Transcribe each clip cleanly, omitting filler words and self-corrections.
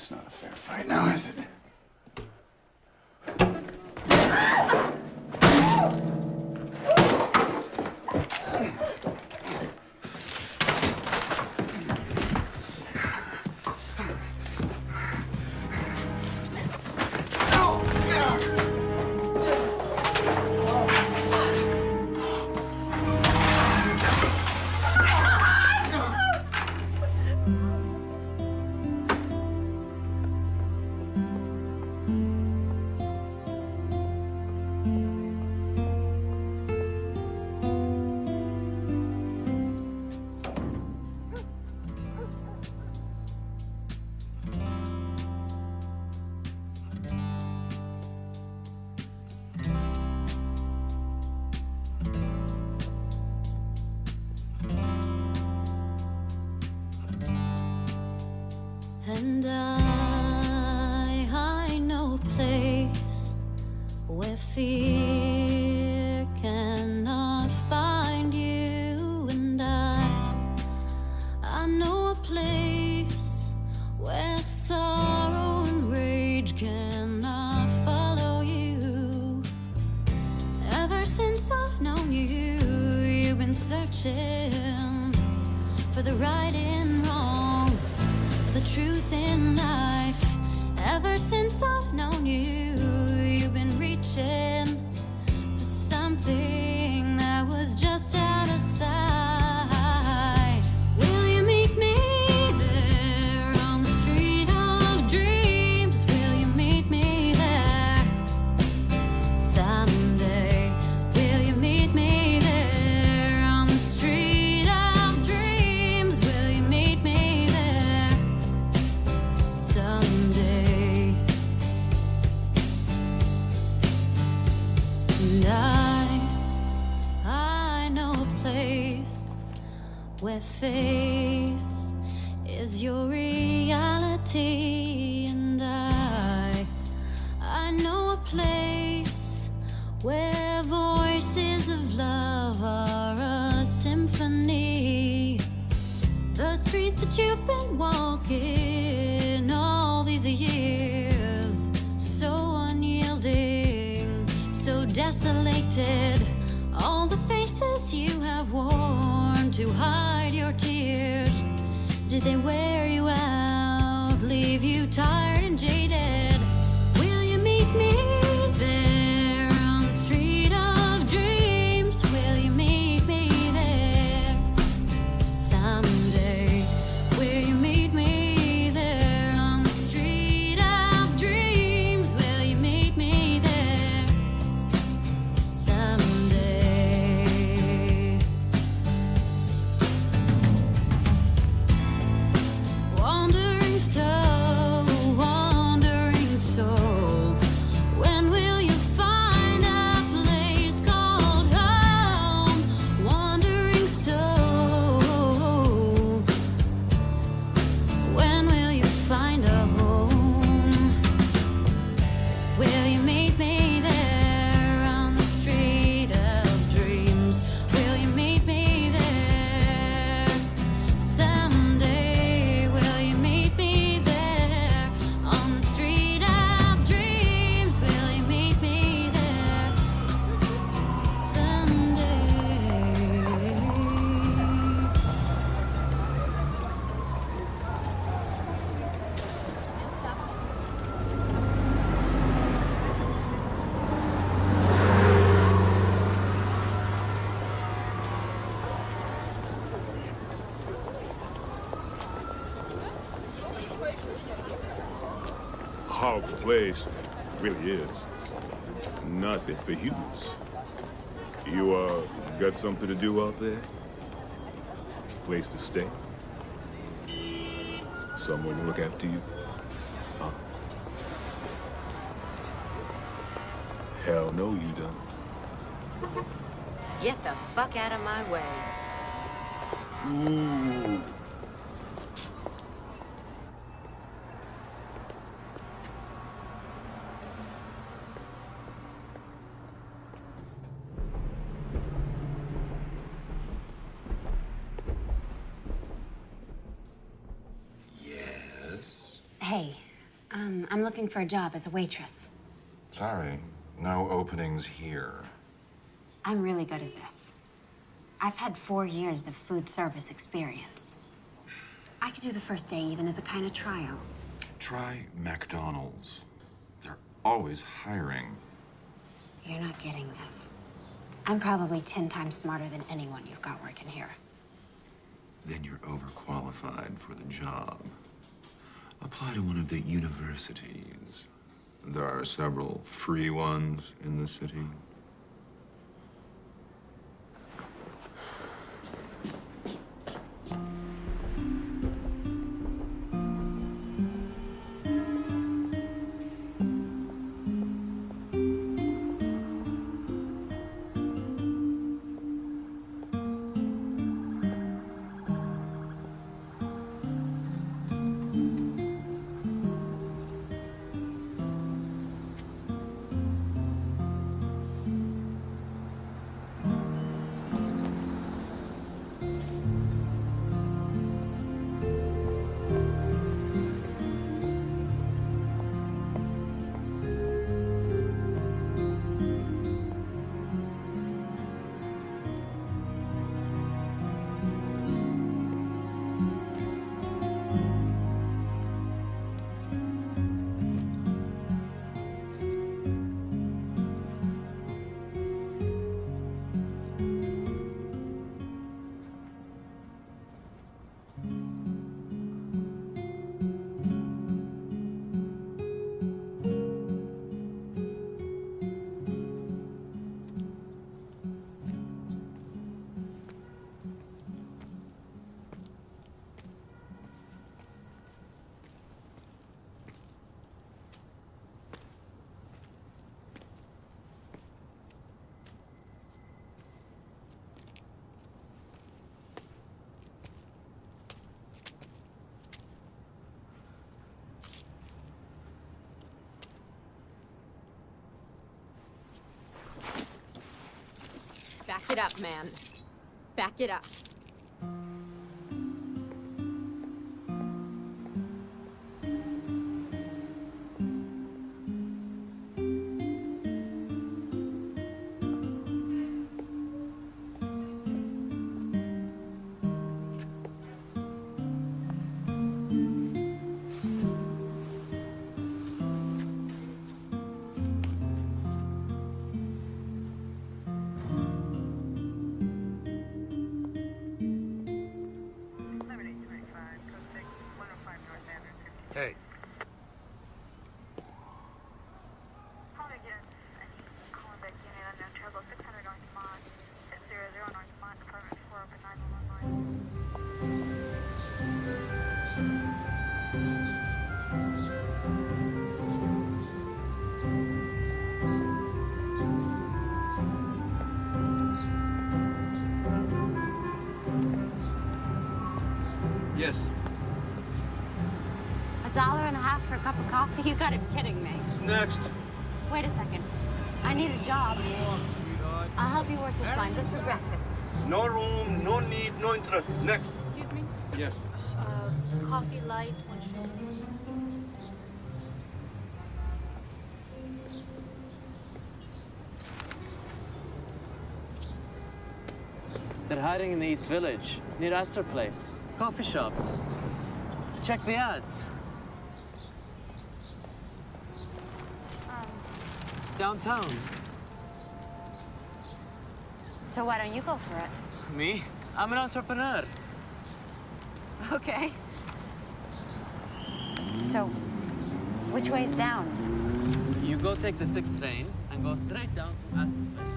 That's not a fair fight now, is it? And I know a place where fear cannot find you. And I know a place where sorrow and rage cannot follow you. Ever since I've known you, you've been searching for the right and wrong, the truth in life. Ever since I've known you, you've been reaching for something that was just out of sight. Will you meet me there on the street of dreams? Will you meet me there someday? Will you meet me there on the street of dreams? Will you meet me there someday? And I know a place where faith is your reality. And I know a place where voices of love are a symphony. The streets that you've been walking all these years, so unyielding, so desolated. All the faces you have worn to hide your tears, did they wear you out, leave you tired and jaded? Will you meet me there on the street of dreams? Will you meet me there someday? Will you meet me there on the street of dreams? Will you meet me there someday? Wandering soul, when will you find a place called home? Wandering soul, when will you find a home? Will you meet me there on the street of dreams? Will you meet me there someday? Will you meet me there on the street of dreams? Will you meet me there someday? Horrible place. It really is. Nothing for humans. You, got something to do out there? Place to stay? Someone to look after you? Huh? Hell no, you don't. Get the fuck out of my way. Ooh. Yes. Hey, looking for a job as a waitress. Sorry, no openings here. I'm really good at this. I've had 4 years of food service experience. I could do the first day even as a kind of tryout. Try McDonald's. They're always hiring. You're not getting this. I'm probably 10 times smarter than anyone you've got working here. Then you're overqualified for the job. Apply to one of the universities. There are several free ones in the city. Back it up, man. Back it up. Hey. Call me again. I need calling back unit unknown trouble 600 North Mont, 600 North Mont, Department 4, open 911 line. Yes. $1.50 for a cup of coffee? You gotta be kidding me. Next. Wait a second. I need a job. I'll help you work this line just for breakfast. No room, no need, no interest. Next. Excuse me? Yes. Coffee light, 1 sugar. They're hiding in the East Village, near Astor Place. Coffee shops. Check the ads. Downtown. So why don't you go for it? Me? I'm an entrepreneur. Okay. So, which way's down? You go take the 6th train and go straight down to Astor Place.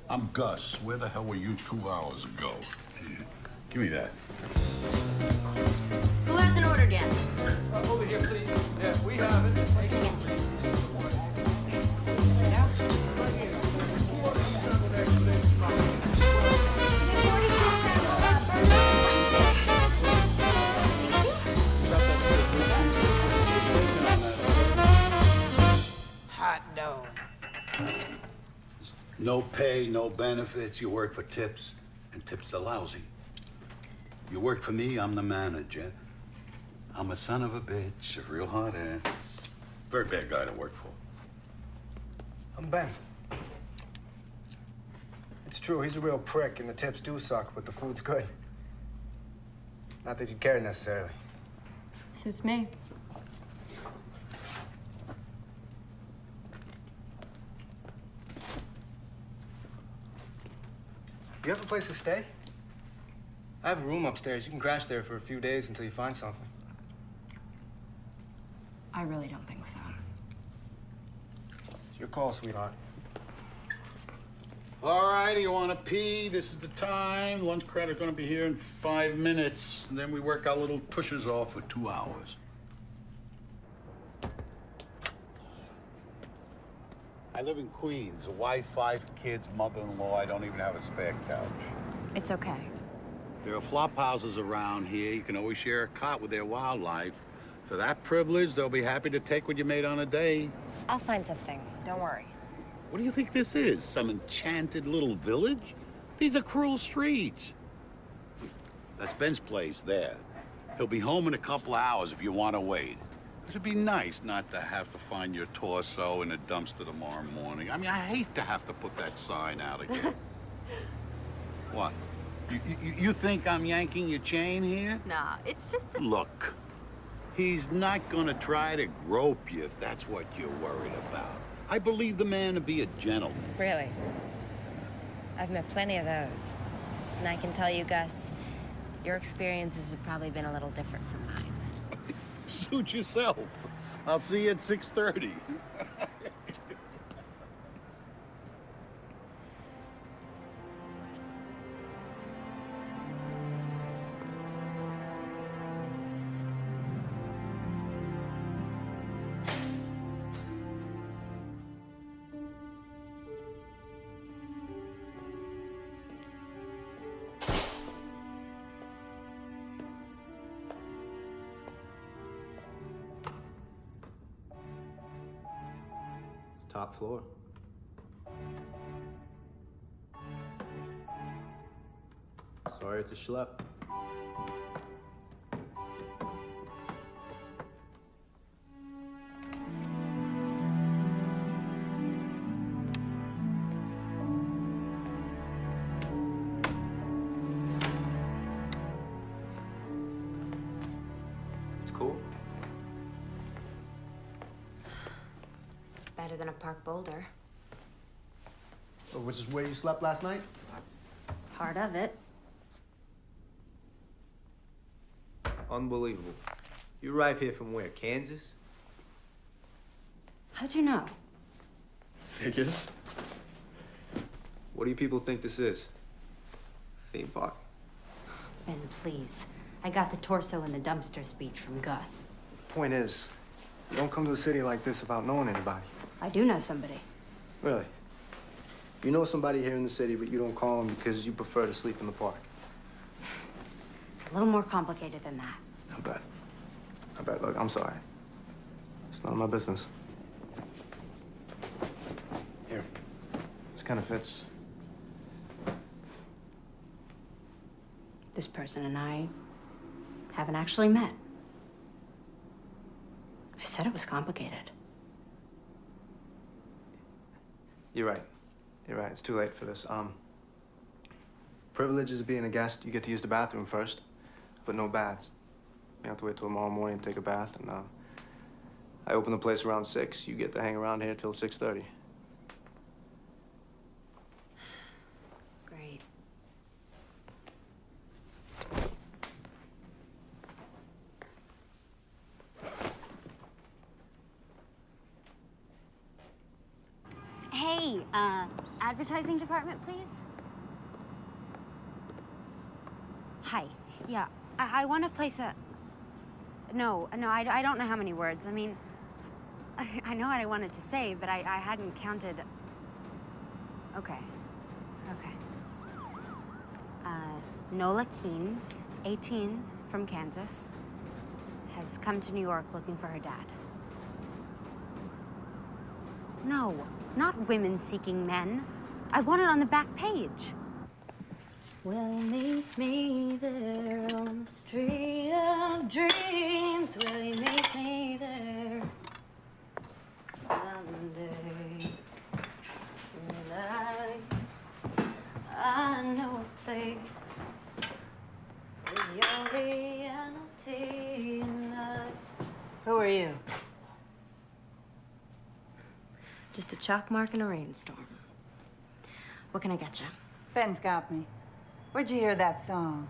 I'm Gus. Where the hell were you 2 hours ago? Here, give me that. Who hasn't ordered yet? Over here, please. Yeah, we have it. Hot dog. No pay, no benefits. You work for tips, and tips are lousy. You work for me, I'm the manager. I'm a son of a bitch, a real hard ass. Very bad guy to work for. I'm Ben. It's true, he's a real prick, and the tips do suck, but the food's good. Not that you'd care necessarily. Suits me. You have a place to stay? I have a room upstairs. You can crash there for a few days until you find something. I really don't think so. It's your call, sweetheart. All right, you want to pee? This is the time. Lunch credit's gonna be here in 5 minutes, and then we work our little tushes off for 2 hours. I live in Queens. A wife, 5 kids, mother-in-law. I don't even have a spare couch. It's okay. There are flop houses around here. You can always share a cot with their wildlife. For that privilege, they'll be happy to take what you made on a day. I'll find something. Don't worry. What do you think this is? Some enchanted little village? These are cruel streets. That's Ben's place there. He'll be home in a couple of hours if you want to wait. It'd be nice not to have to find your torso in a dumpster tomorrow morning. I mean, I hate to have to put that sign out again. What? You think I'm yanking your chain here? Nah, it's just that. Look, he's not gonna try to grope you if that's what you're worried about. I believe the man to be a gentleman. Really? I've met plenty of those. And I can tell you, Gus, your experiences have probably been a little different from mine. Suit yourself. I'll see you at 6:30. Top floor. Sorry, it's a schlep. It's cool. Better than a park boulder. Which is where you slept last night? Part of it. Unbelievable. You arrived here from where? Kansas? How'd you know? Figures. What do you people think this is? Theme park? Ben, please. I got the torso in the dumpster speech from Gus. Point is, you don't come to a city like this without knowing anybody. I do know somebody. Really? You know somebody here in the city, but you don't call them because you prefer to sleep in the park. It's a little more complicated than that. I bet. I bet. Look, I'm sorry. It's none of my business. Here. This kind of fits. This person and I haven't actually met. I said it was complicated. You're right. You're right. It's too late for this. Privileges of being a guest, you get to use the bathroom first, but no baths. You have to wait till tomorrow morning to take a bath, and I open the place around 6. You get to hang around here till 6:30. Great. Hey, advertising department, please? Hi. Yeah, I want to place a... No, I don't know how many words. I mean, I know what I wanted to say, but I hadn't counted... Okay. Nola Keynes, 18, from Kansas, has come to New York looking for her dad. No, not women seeking men. I want it on the back page. Will you meet me there on the street of dreams? Will you meet me there someday? And I know a place is your reality and Who are you? Just a chalk mark in a rainstorm. What can I get you? Ben's got me. Where'd you hear that song?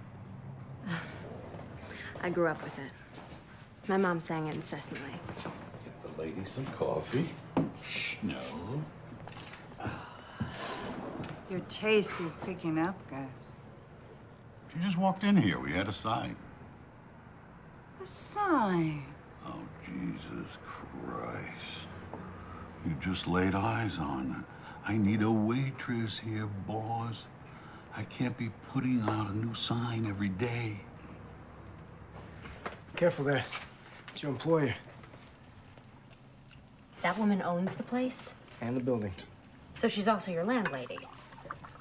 I grew up with it. My mom sang it incessantly. Get the lady some coffee. Shh, no. Your taste is picking up, Gus. She just walked in here. We had a sign. A sign? Oh, Jesus Christ. You just laid eyes on her. I need a waitress here, boss. I can't be putting out a new sign every day. Careful there. It's your employer. That woman owns the place? And the building. So she's also your landlady?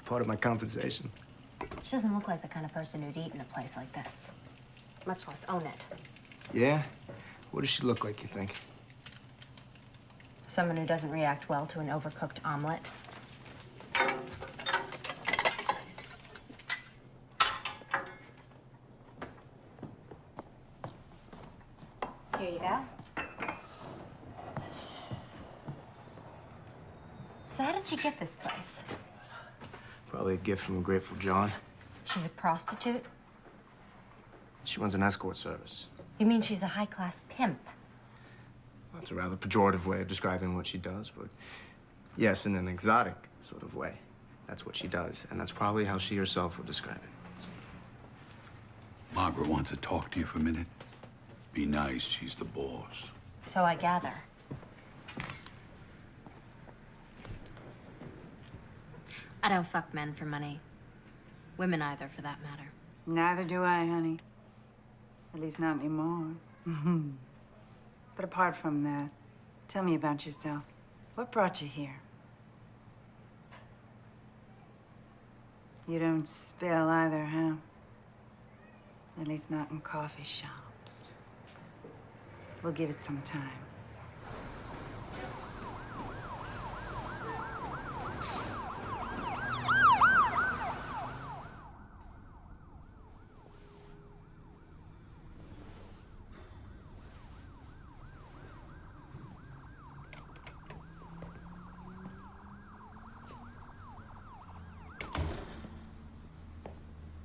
Part of my compensation. She doesn't look like the kind of person who'd eat in a place like this, much less own it. Yeah? What does she look like, you think? Someone who doesn't react well to an overcooked omelet. Here you go. So how did she get this place? Probably a gift from Grateful John. She's a prostitute? She runs an escort service. You mean she's a high-class pimp? Well, it's a rather pejorative way of describing what she does, but yes, in an exotic sort of way. That's what she does, and that's probably how she herself would describe it. Margaret wants to talk to you for a minute. Be nice, she's the boss. So I gather. I don't fuck men for money. Women either, for that matter. Neither do I, honey. At least not anymore. But apart from that, tell me about yourself. What brought you here? You don't spill either, huh? At least not in coffee shops. We'll give it some time.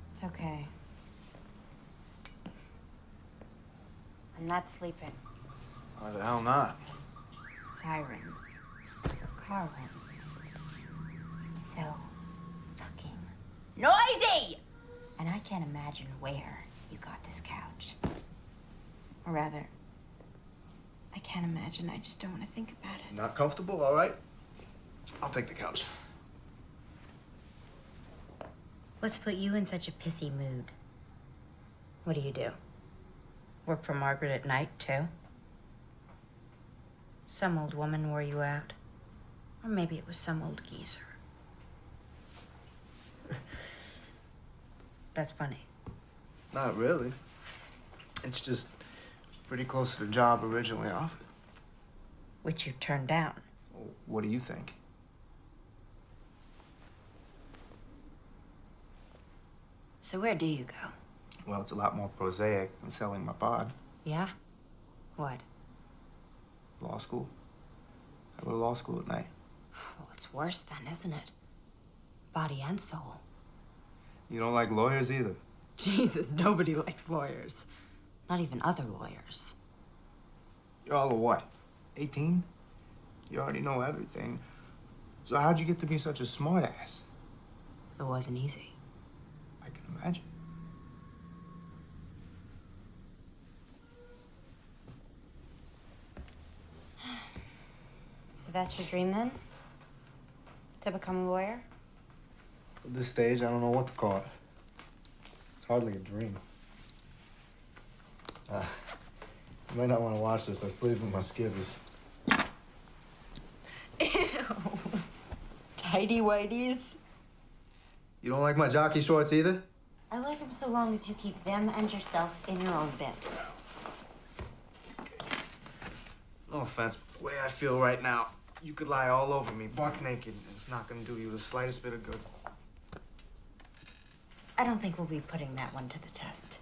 It's okay. I'm not sleeping. Why the hell not? Sirens. Car runs. It's so fucking noisy! And I can't imagine where you got this couch. Or rather, I can't imagine. I just don't want to think about it. Not comfortable? All right. I'll take the couch. What's put you in such a pissy mood? What do? Work for Margaret at night, too? Some old woman wore you out. Or maybe it was some old geezer. That's funny. Not really. It's just pretty close to the job originally offered. Which you turned down. Well, what do you think? So where do you go? Well, it's a lot more prosaic than selling my pod. Yeah? What? Law school. I go to law school at night. Well, it's worse then, isn't it? Body and soul. You don't like lawyers either. Jesus, nobody likes lawyers. Not even other lawyers. You're all of what? 18? You already know everything. So how'd you get to be such a smartass? It wasn't easy. I can imagine. So that's your dream then? To become a lawyer? At this stage, I don't know what to call it. It's hardly a dream. You might not want to watch this. I sleep with my skivvies. Ew. Tidy whities. You don't like my jockey shorts either? I like them so long as you keep them and yourself in your own bed. No offense, but the way I feel right now, you could lie all over me, buck naked, and it's not gonna do you the slightest bit of good. I don't think we'll be putting that one to the test.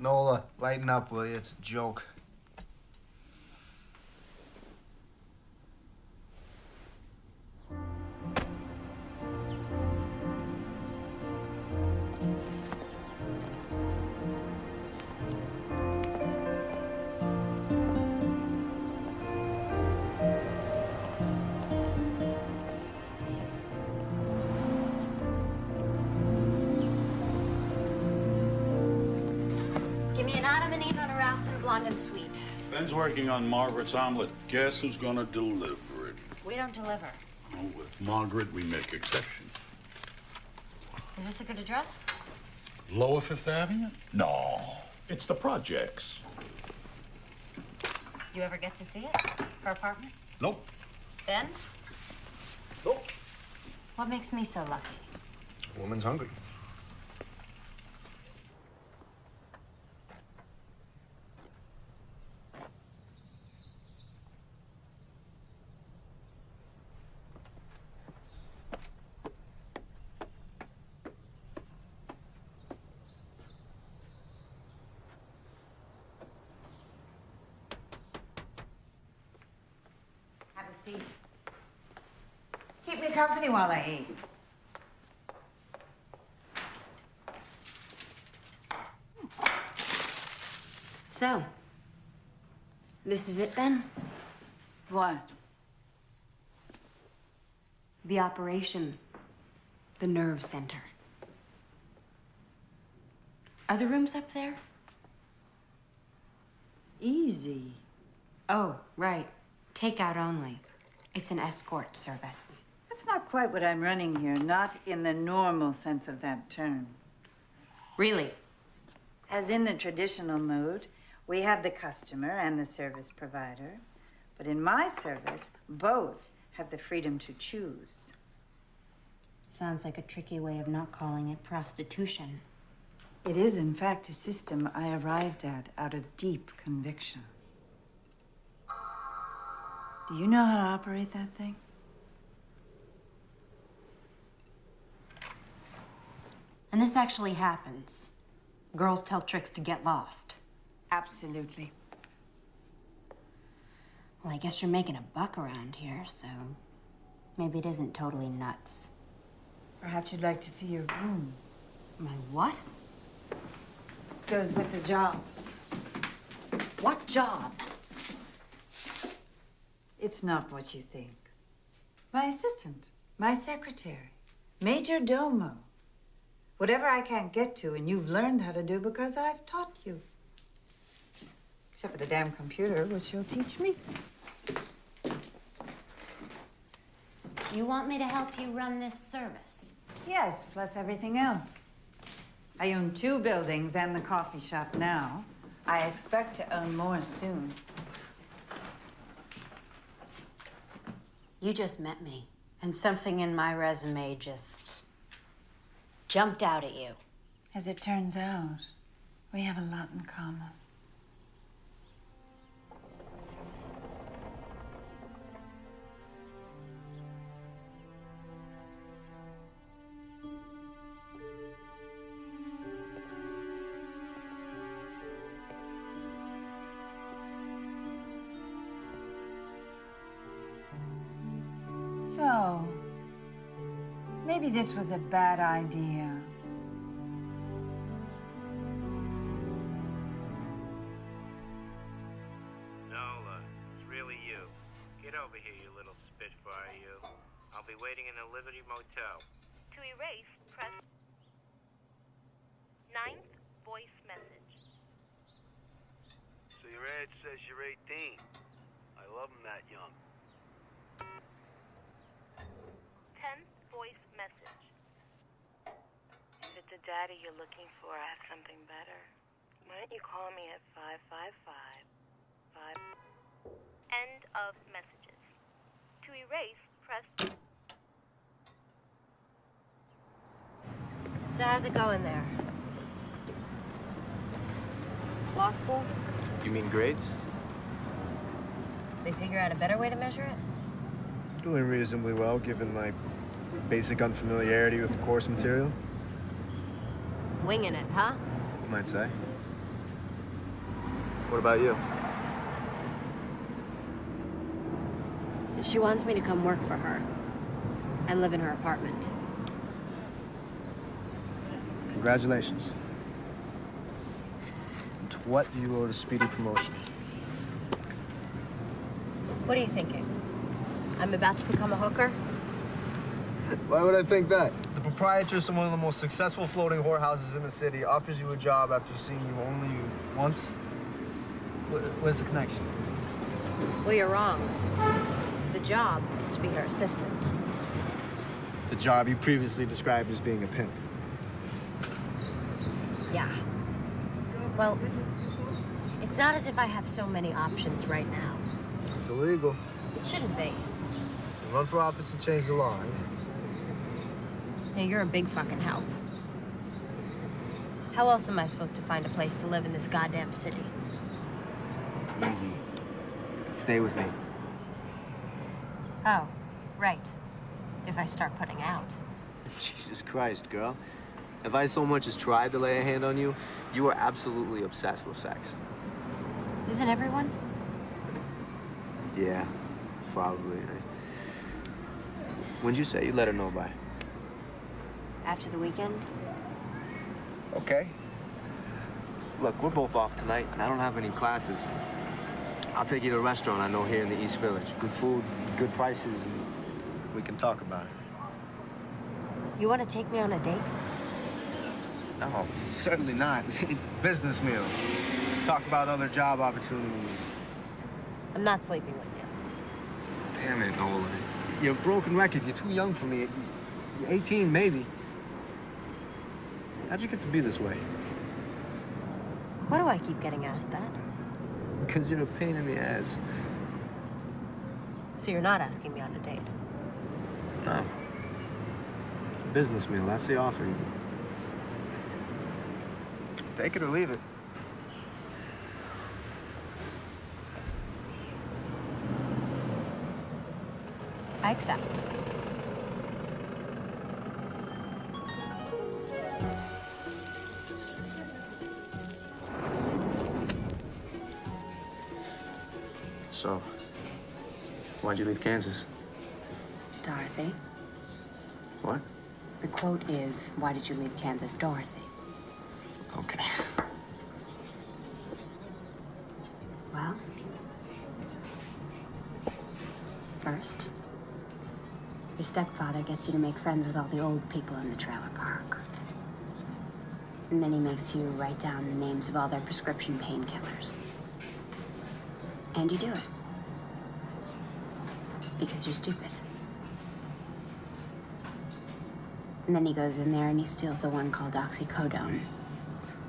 Nola, lighten up, will you? It's a joke. Give me an Adam and Eve on a raft and a blonde and sweet. Ben's working on Margaret's omelet. Guess who's gonna deliver it? We don't deliver. Oh, with Margaret, we make exceptions. Is this a good address? Lower Fifth Avenue? No, it's the projects. You ever get to see it? Her apartment? Nope. Ben? Nope. What makes me so lucky? A woman's hungry. Have a seat. Keep me company while I eat. So, this is it then? What? The operation. The nerve center. Are the rooms up there? Easy. Oh, right. Takeout only. It's an escort service. That's not quite what I'm running here, not in the normal sense of that term. Really? As in the traditional mood, we have the customer and the service provider. But in my service, both have the freedom to choose. Sounds like a tricky way of not calling it prostitution. It is, in fact, a system I arrived at out of deep conviction. Do you know how to operate that thing? And this actually happens. Girls tell tricks to get lost. Absolutely. Well, I guess you're making a buck around here, so maybe it isn't totally nuts. Perhaps you'd like to see your room. My what? Goes with the job. What job? It's not what you think. My assistant, my secretary, major domo. Whatever I can't get to and you've learned how to do because I've taught you. Except for the damn computer, which you'll teach me. You want me to help you run this service? Yes, plus everything else. I own 2 buildings and the coffee shop now. I expect to own more soon. You just met me, and something in my resume just jumped out at you. As it turns out, we have a lot in common. So, maybe this was a bad idea. Nola, it's really you. Get over here, you little spit waiting in a Liberty Motel. To erase, press 9th voice message. So your ad says you're 18. I love them that young. 10th voice message. If it's a daddy you're looking for, I have something better. Why don't you call me at 555-5... End of messages. To erase, press... So how's it going there? Law school? You mean grades? They figure out a better way to measure it? Doing reasonably well, given my basic unfamiliarity with the course material, Winging it, huh? you might say. What about you? She wants me to come work for her and live in her apartment. Congratulations. And to what do you owe the speedy promotion? What are you thinking? I'm about to become a hooker? Why would I think that? The proprietress of one of the most successful floating whorehouses in the city offers you a job after seeing you only once? Where's the connection? Well, you're wrong. The job is to be her assistant. The job you previously described as being a pimp. Yeah. Well, it's not as if I have so many options right now. It's illegal. It shouldn't be. You run for office and change the law, right? Hey, you're a big fucking help. How else am I supposed to find a place to live in this goddamn city? Easy. Stay with me. Oh, right. If I start putting out. Jesus Christ, girl. If I so much as tried to lay a hand on you, you are absolutely obsessed with sex. Isn't everyone? Yeah, probably. When'd you say you'd let her know by? After the weekend? Okay. Look, we're both off tonight, and I don't have any classes. I'll take you to a restaurant I know here in the East Village. Good food, good prices, and we can talk about it. You want to take me on a date? No, certainly not. Business meal. Talk about other job opportunities. I'm not sleeping with you. Damn it, Nolan. You're a broken record. You're too young for me. You're 18, maybe. How'd you get to be this way? Why do I keep getting asked that? Because you're a pain in the ass. So you're not asking me on a date? No. Business meal, that's the offer. Take it or leave it. I accept. So, why'd you leave Kansas? Dorothy. What? The quote is, why did you leave Kansas, Dorothy? Okay. Well, first, your stepfather gets you to make friends with all the old people in the trailer park. And then he makes you write down the names of all their prescription painkillers. And you do it. Because you're stupid. And then he goes in there and he steals the one called oxycodone,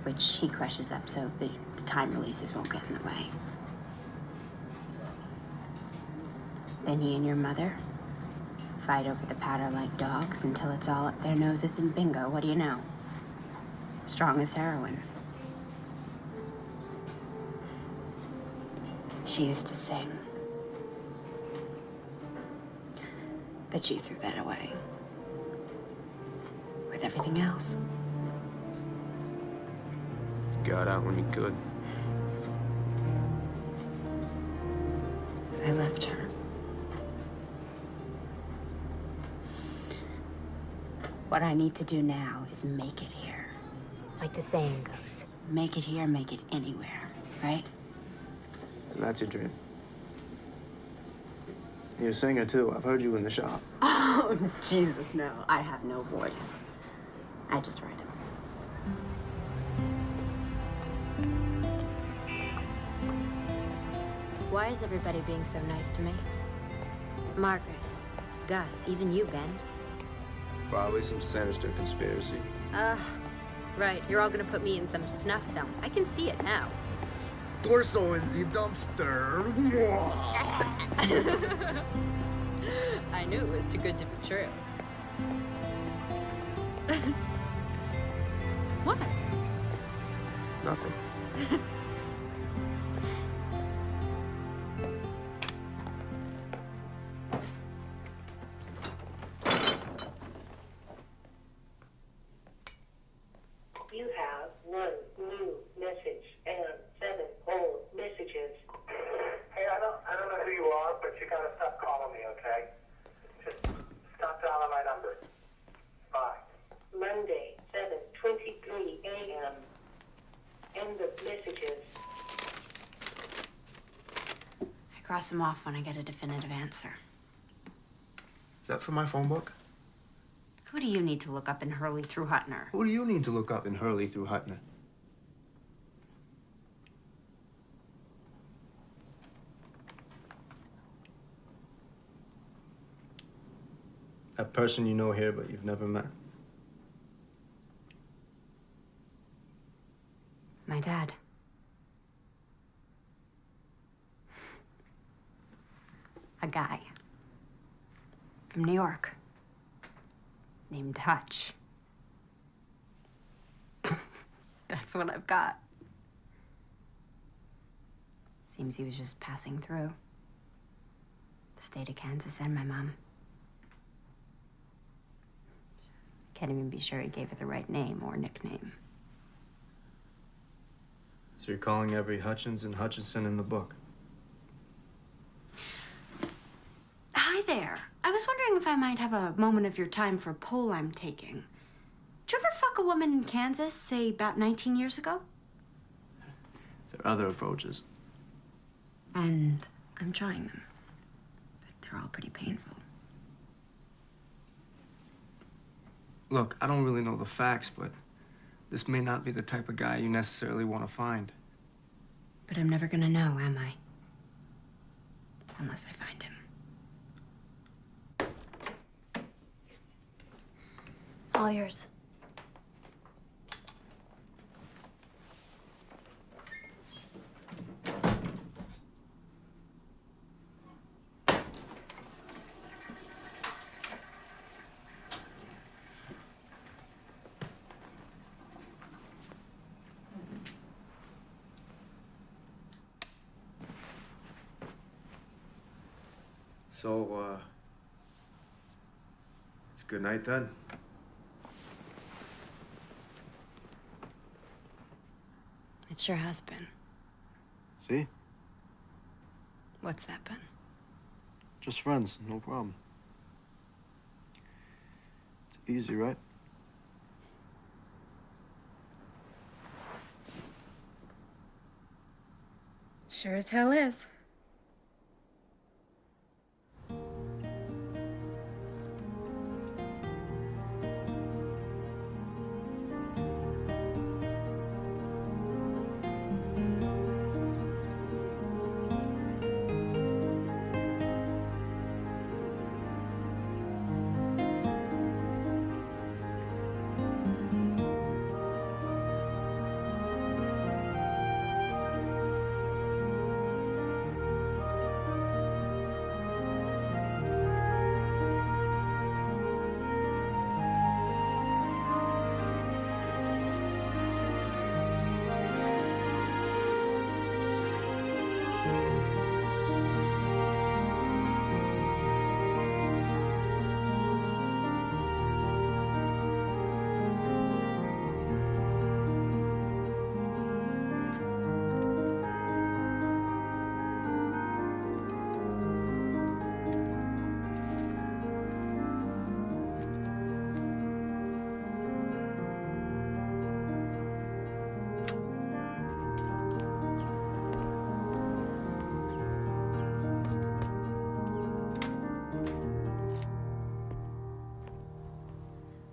which he crushes up so the time releases won't get in the way. Then he and your mother fight over the powder like dogs until it's all up their noses, and bingo, what do you know? Strong as heroin. She used to sing. But she threw that away. With everything else. Got out when you could. I left her. What I need to do now is make it here. Like the saying goes, make it here, make it anywhere, right? So that's your dream. You're a singer, too. I've heard you in the shop. Oh, Jesus, no. I have no voice. I just write it. Why is everybody being so nice to me? Margaret, Gus, even you, Ben. Probably some sinister conspiracy. Right. You're all gonna put me in some snuff film. I can see it now. Torso in the dumpster. I knew it was too good to be true. What? Nothing. You have 1 new message and 7 old messages. Hey, I don't know who you are, but you gotta stop calling me, okay? Just stop dialing my number. Bye. Monday, 7:23 a.m. End of messages. I cross them off when I get a definitive answer. Is that from my phone book? Who do you need to look up in Hurley through Hutner? Who do you need to look up in Hurley through Hutner? That person you know here, but you've never met. My dad. A guy. From New York. Named Hutch. That's what I've got. Seems he was just passing through. The state of Kansas and my mom. Can't even be sure he gave her the right name or nickname. So you're calling every Hutchins and Hutchinson in the book? Hi there. I was wondering if I might have a moment of your time for a poll I'm taking. Did you ever fuck a woman in Kansas, say about 19 years ago? There are other approaches. And I'm trying them. But they're all pretty painful. Look, I don't really know the facts, but this may not be the type of guy you necessarily want to find. But I'm never gonna know, am I? Unless I find him. All yours. So, it's good night then. It sure has been. See? What's that been? Just friends, no problem. It's easy, right? Sure as hell is.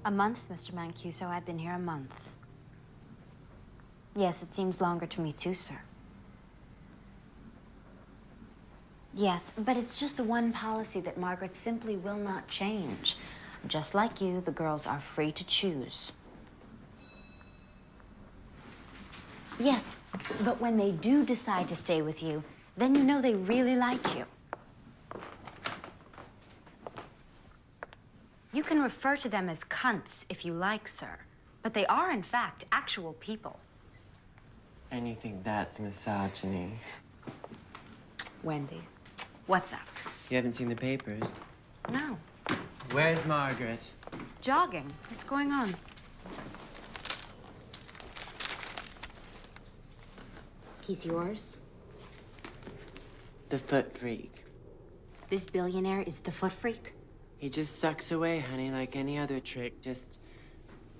A month, Mr. Mancuso. I've been here a month. Yes, it seems longer to me too, sir. Yes, but it's just the one policy that Margaret simply will not change. Just like you, the girls are free to choose. Yes, but when they do decide to stay with you, then you know they really like you. You can refer to them as cunts if you like, sir. But they are, in fact, actual people. And you think that's misogyny? Wendy, what's up? You haven't seen the papers? No. Where's Margaret? Jogging. What's going on? He's yours? The foot freak. This billionaire is the foot freak? He just sucks away, honey, like any other trick, just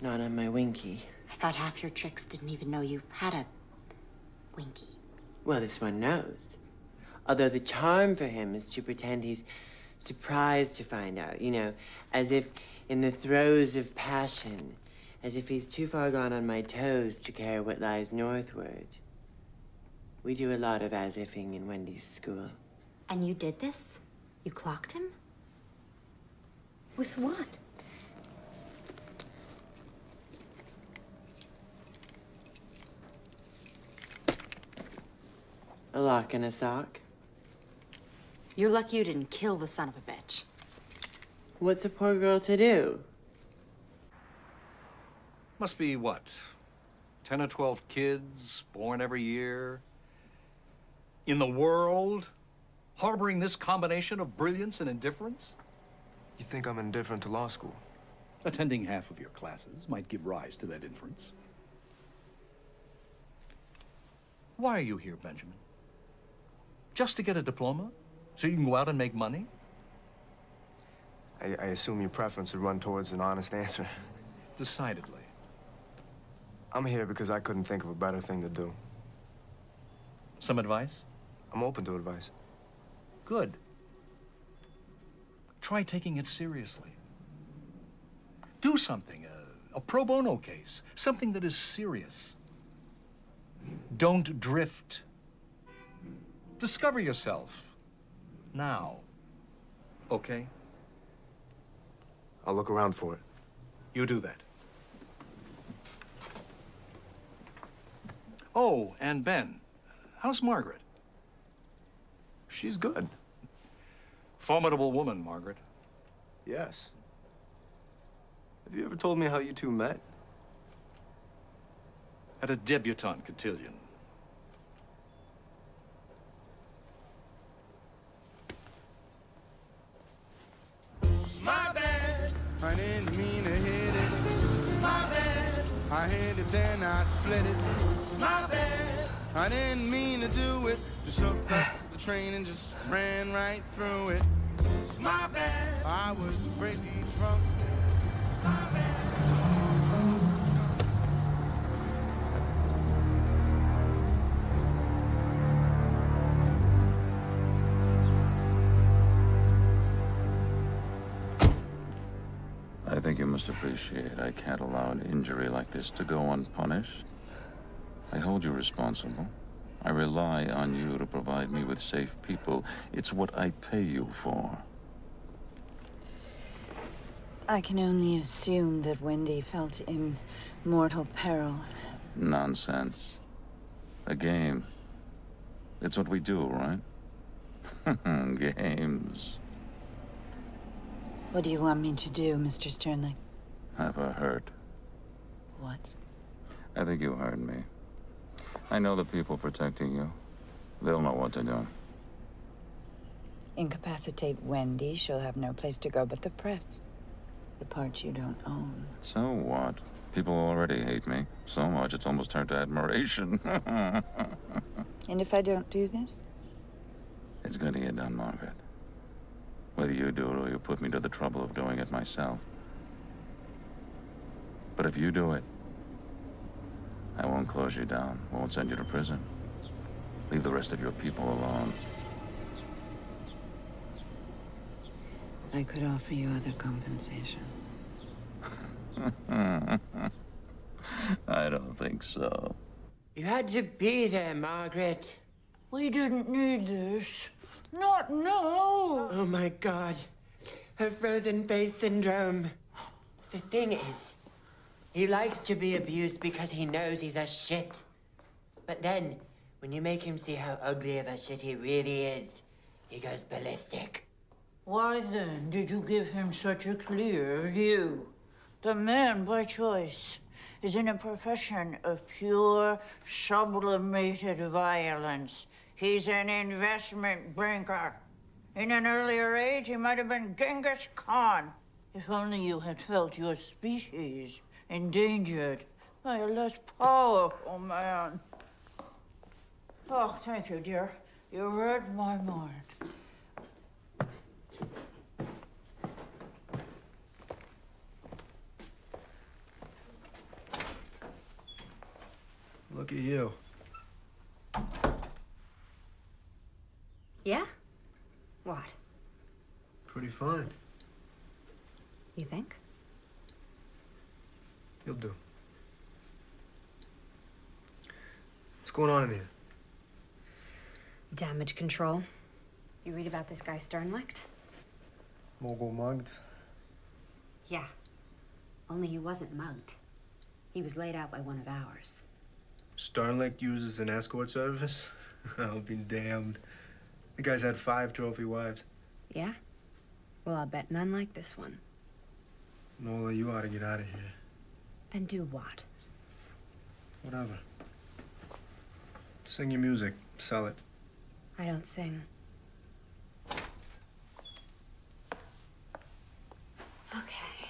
not on my winky. I thought half your tricks didn't even know you had a winky. Well, this one knows. Although the charm for him is to pretend he's surprised to find out, you know, as if in the throes of passion, as if he's too far gone on my toes to care what lies northward. We do a lot of as-ifing in Wendy's school. And you did this? You clocked him? With what? A lock and a sock. You're lucky you didn't kill the son of a bitch. What's a poor girl to do? Must be, what, 10 or 12 kids born every year? In the world, harboring this combination of brilliance and indifference? You think I'm indifferent to law school? Attending half of your classes might give rise to that inference. Why are you here, Benjamin? Just to get a diploma? So you can go out and make money? I assume your preference would run towards an honest answer. Decidedly. I'm here because I couldn't think of a better thing to do. Some advice? I'm open to advice. Good. Try taking it seriously. Do something, a pro bono case, something that is serious. Don't drift. Discover yourself. Now. Okay? I'll look around for it. You do that. Oh, and Ben, how's Margaret? She's good. Formidable woman, Margaret. Yes. Have you ever told me how you two met? At a debutante cotillion. It's my bad. I didn't mean to hit it. It's my bad. I hit it, then I split it. It's my bad. I didn't mean to do it. Just hooked up the train and just ran right through it. It's my bad. I was crazy drunk. It's my bad. I think you must appreciate I can't allow an injury like this to go unpunished. I hold you responsible. I rely on you to provide me with safe people. It's what I pay you for. I can only assume that Wendy felt in mortal peril. Nonsense. A game. It's what we do, right? Games. What do you want me to do, Mr. Sternling? Have her hurt. What? I think you heard me. I know the people protecting you. They'll know what to do. Incapacitate Wendy, she'll have no place to go but the press. The part you don't own. So what? People already hate me. So much it's almost turned to admiration. And if I don't do this? It's gonna get done, Margaret. Whether you do it or you put me to the trouble of doing it myself. But if you do it, I won't close you down, won't send you to prison. Leave the rest of your people alone. I could offer you other compensation. don't think so. You had to be there, Margaret. We didn't need this. Not now. Oh my God. Her frozen face syndrome. The thing is, he likes to be abused because he knows he's a shit. But then, when you make him see how ugly of a shit he really is, he goes ballistic. Why then did you give him such a clear view? The man, by choice, is in a profession of pure, sublimated violence. He's an investment banker. In an earlier age, he might have been Genghis Khan. If only you had felt your species endangered by a less powerful man. Oh, thank you, dear. You read my mind. Look at you. Yeah? What? Pretty fine. You think? You'll do. What's going on in here? Damage control. You read about this guy Sternlicht? Mogul mugged? Yeah. Only he wasn't mugged. He was laid out by one of ours. Sternlicht uses an escort service? I'll be damned. The guy's had 5 trophy wives. Yeah? Well, I'll bet none like this one. Nola, you ought to get out of here. And do what? Whatever. Sing your music. Sell it. I don't sing. Okay.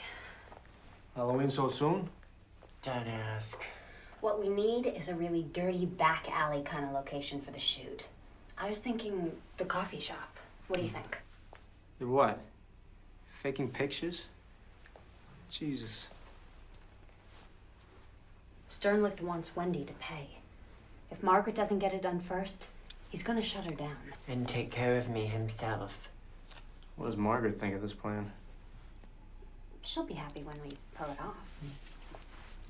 Halloween so soon? Don't ask. What we need is a really dirty back alley kind of location for the shoot. I was thinking the coffee shop. What do you think? You're what? Faking pictures? Jesus. Sternlicht wants Wendy to pay. If Margaret doesn't get it done first, he's gonna shut her down. And take care of me himself. What does Margaret think of this plan? She'll be happy when we pull it off.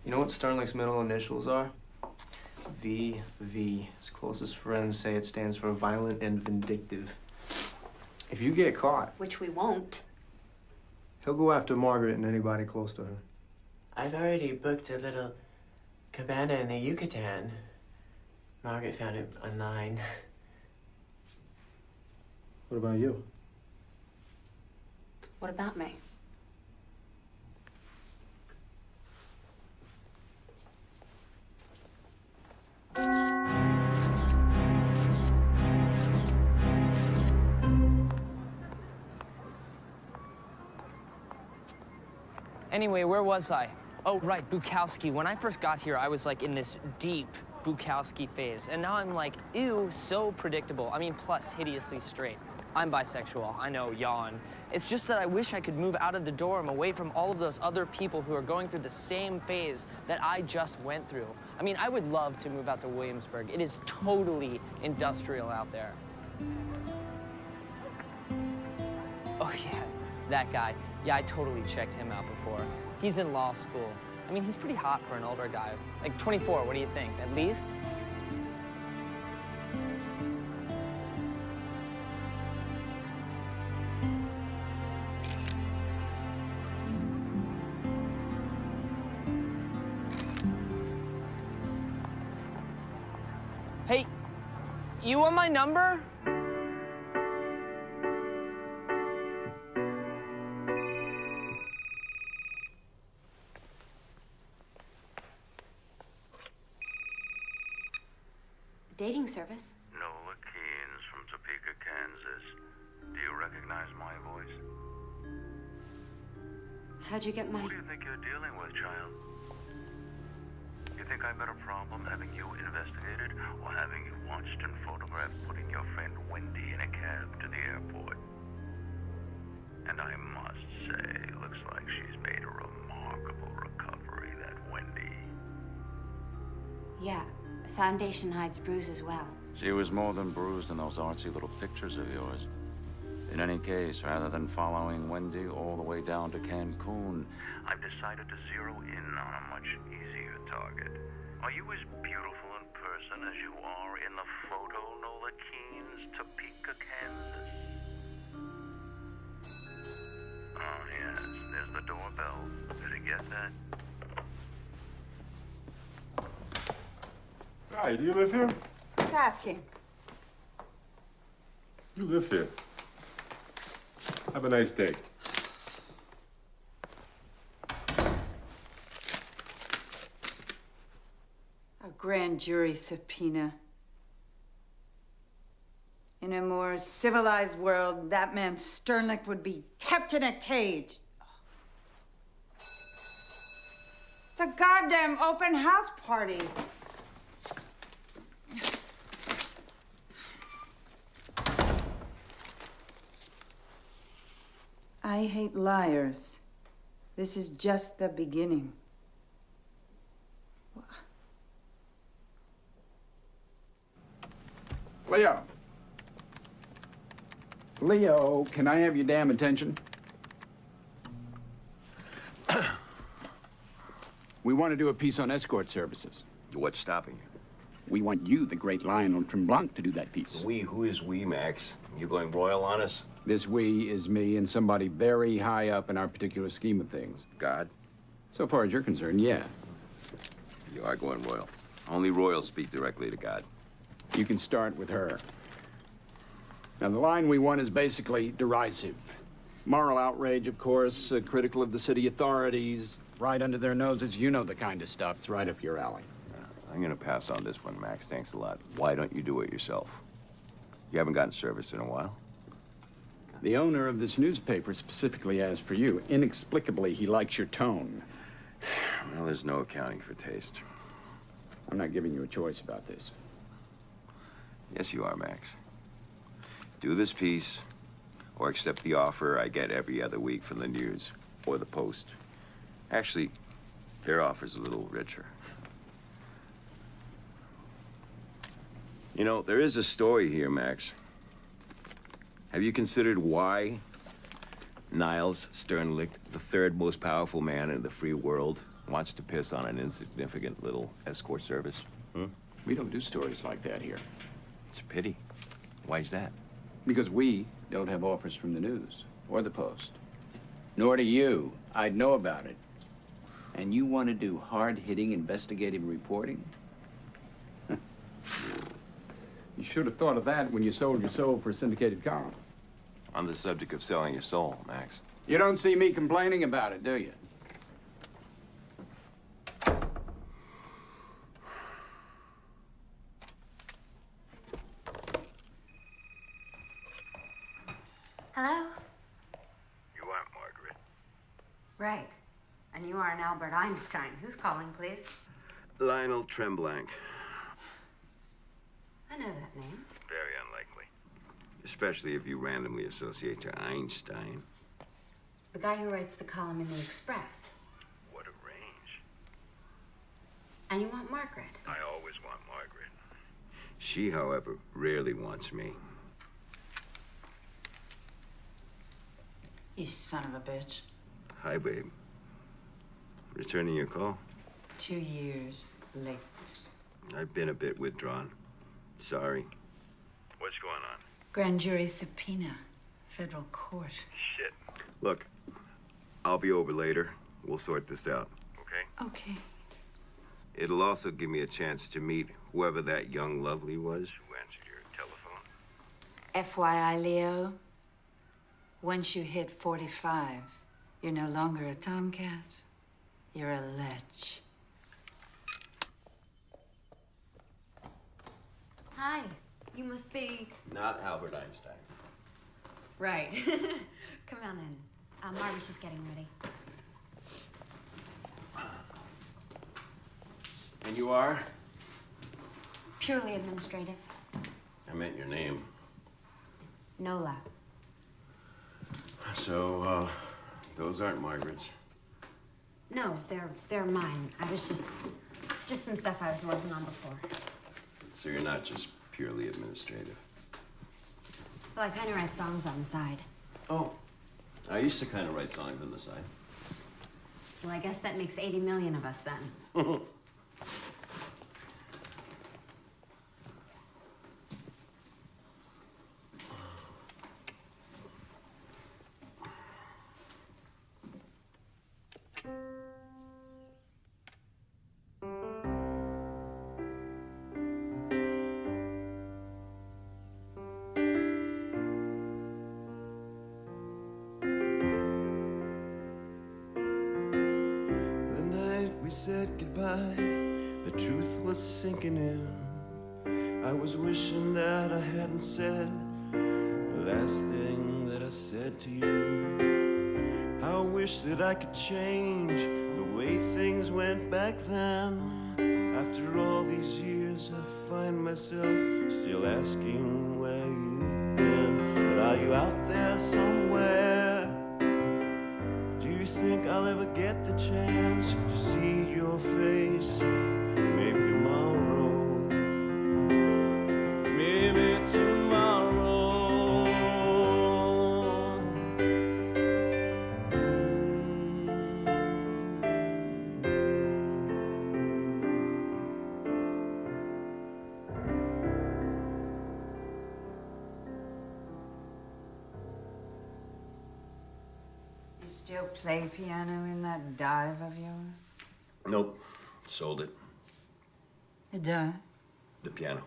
You know what Sternlicht's middle initials are? VV. His closest friends say it stands for violent and vindictive. If you get caught, Which we won't. he'll go after Margaret and anybody close to her. I've already booked a little cabana in the Yucatan. Margaret found it online. What about you? What about me? Anyway, where was I? Oh, right, Bukowski. When I first got here, I was like in this deep Bukowski phase. And now I'm like, ew, so predictable. I mean, plus hideously straight. I'm bisexual, I know, yawn. It's just that I wish I could move out of the dorm, away from all of those other people who are going through the same phase that I just went through. I mean, I would love to move out to Williamsburg. It is totally industrial out there. Oh, yeah, that guy. Yeah, I totally checked him out before. He's in law school. I mean, he's pretty hot for an older guy. Like 24, what do you think? At least? Hey, you want my number? Dating service. Nola Keynes from Topeka, Kansas. Do you recognize my voice? How'd you get my... Who do you think you're dealing with, child? You think I've got a problem having you investigated or having you watched and photographed putting your friend Wendy in a cab to the airport? And I must say, looks like she's made a remarkable recovery, that Wendy. Yeah, foundation hides bruises well. She was more than bruised in those artsy little pictures of yours. In any case, rather than following Wendy all the way down to Cancun, I've decided to zero in on a much easier target. Are you as beautiful in person as you are in the photo, Nola Keene's Topeka, Kansas? Oh, yes, there's the doorbell. Did you get that? Hi, do you live here? Who's asking? You live here. Have a nice day. A grand jury subpoena. In a more civilized world, that man Sternlicht would be kept in a cage. It's a goddamn open house party. I hate liars. This is just the beginning. Leo. Leo, can I have your damn attention? We want to do a piece on escort services. What's stopping you? We want you, the great Lionel Tremblant, to do that piece. We? Who is we, Max? You going royal on us? This we is me and somebody very high up in our particular scheme of things. God? So far as you're concerned, yeah. You are going royal. Only royals speak directly to God. You can start with her. Now, the line we want is basically derisive. Moral outrage, of course, critical of the city authorities, right under their noses. You know the kind of stuff. It's right up your alley. I'm gonna pass on this one, Max. Thanks a lot. Why don't you do it yourself? You haven't gotten service in a while. The owner of this newspaper specifically asked for you. Inexplicably, he likes your tone. Well, there's no accounting for taste. I'm not giving you a choice about this. Yes, you are, Max. Do this piece, or accept the offer I get every other week from the News or the Post. Actually, their offer's a little richer. You know, there is a story here, Max. Have you considered why Niles Sternlicht, the third most powerful man in the free world, wants to piss on an insignificant little escort service? We don't do stories like that here. It's a pity. Why's that? Because we don't have offers from the News or the Post. Nor do you. I'd know about it. And you want to do hard-hitting investigative reporting? You should have thought of that when you sold your soul for a syndicated column. On the subject of selling your soul, Max. You don't see me complaining about it, do you? Hello? You aren't Margaret. Right. And you aren't Albert Einstein. Who's calling, please? Lionel Tremblant. I know that name. Very unlikely. Especially if you randomly associate to Einstein. The guy who writes the column in the Express. What a range. And you want Margaret. I always want Margaret. She, however, rarely wants me. You son of a bitch. Hi, babe. Returning your call? 2 years late. I've been a bit withdrawn. Sorry. What's going on? Grand jury subpoena. Federal court. Shit. Look, I'll be over later. We'll sort this out, okay? Okay. It'll also give me a chance to meet whoever that young lovely was who answered your telephone. FYI, Leo, once you hit 45, you're no longer a tomcat. You're a lech. Hi. You must be... Not Albert Einstein. Right. Come on in. Margaret's just getting ready. And you are? Purely administrative. I meant your name. Nola. So, those aren't Margaret's. No, they're mine. I was just some stuff I was working on before. So you're not just purely administrative. Well, I kind of write songs on the side. Oh, I used to kind of write songs on the side. Well, I guess that makes 80 million of us then. We said goodbye, the truth was sinking in. I was wishing that I hadn't said the last thing that I said to you. I wish that I could change the way things went back then. After all these years, I find myself still asking where you've been. But are you out there somewhere? Do you think I'll ever get the chance to see your face? Maybe tomorrow. Maybe tomorrow. You still play piano in that dive of yours? Nope. Sold it. The dive? The piano.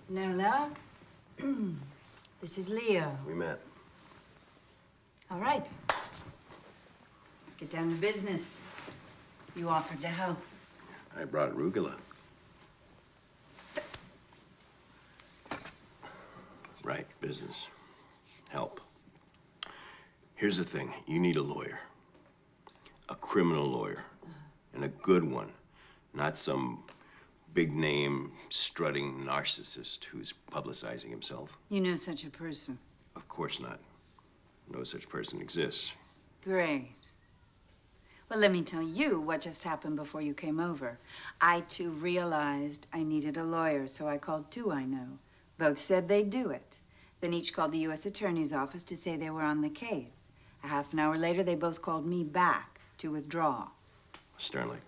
Nola, this is Leo. We met. All right. Let's get down to business. You offered to help. I brought arugula. Right, business. Help. Here's the thing. You need a lawyer. A criminal lawyer. And a good one. Not some big-name, strutting narcissist who's publicizing himself. You know such a person. Of course not. No such person exists. Great. Well, let me tell you what just happened before you came over. I, too, realized I needed a lawyer, so I called two I know. Both said they'd do it. Then each called the U.S. Attorney's office to say they were on the case. A half an hour later, they both called me back to withdraw. Sternly.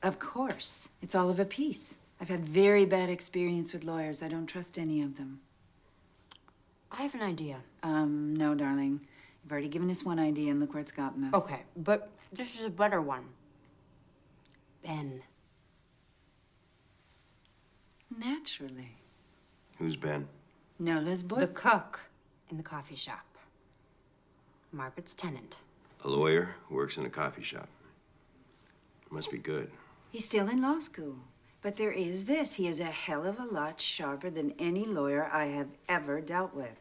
Of course. It's all of a piece. I've had very bad experience with lawyers. I don't trust any of them. I have an idea. No, darling. You've already given us one idea, and look where it's gotten us. Okay, but this is a better one. Ben. Naturally. Who's Ben? Nola's boy. The cook in the coffee shop. Margaret's tenant. A lawyer who works in a coffee shop. Must be good. He's still in law school. But there is this. He is a hell of a lot sharper than any lawyer I have ever dealt with.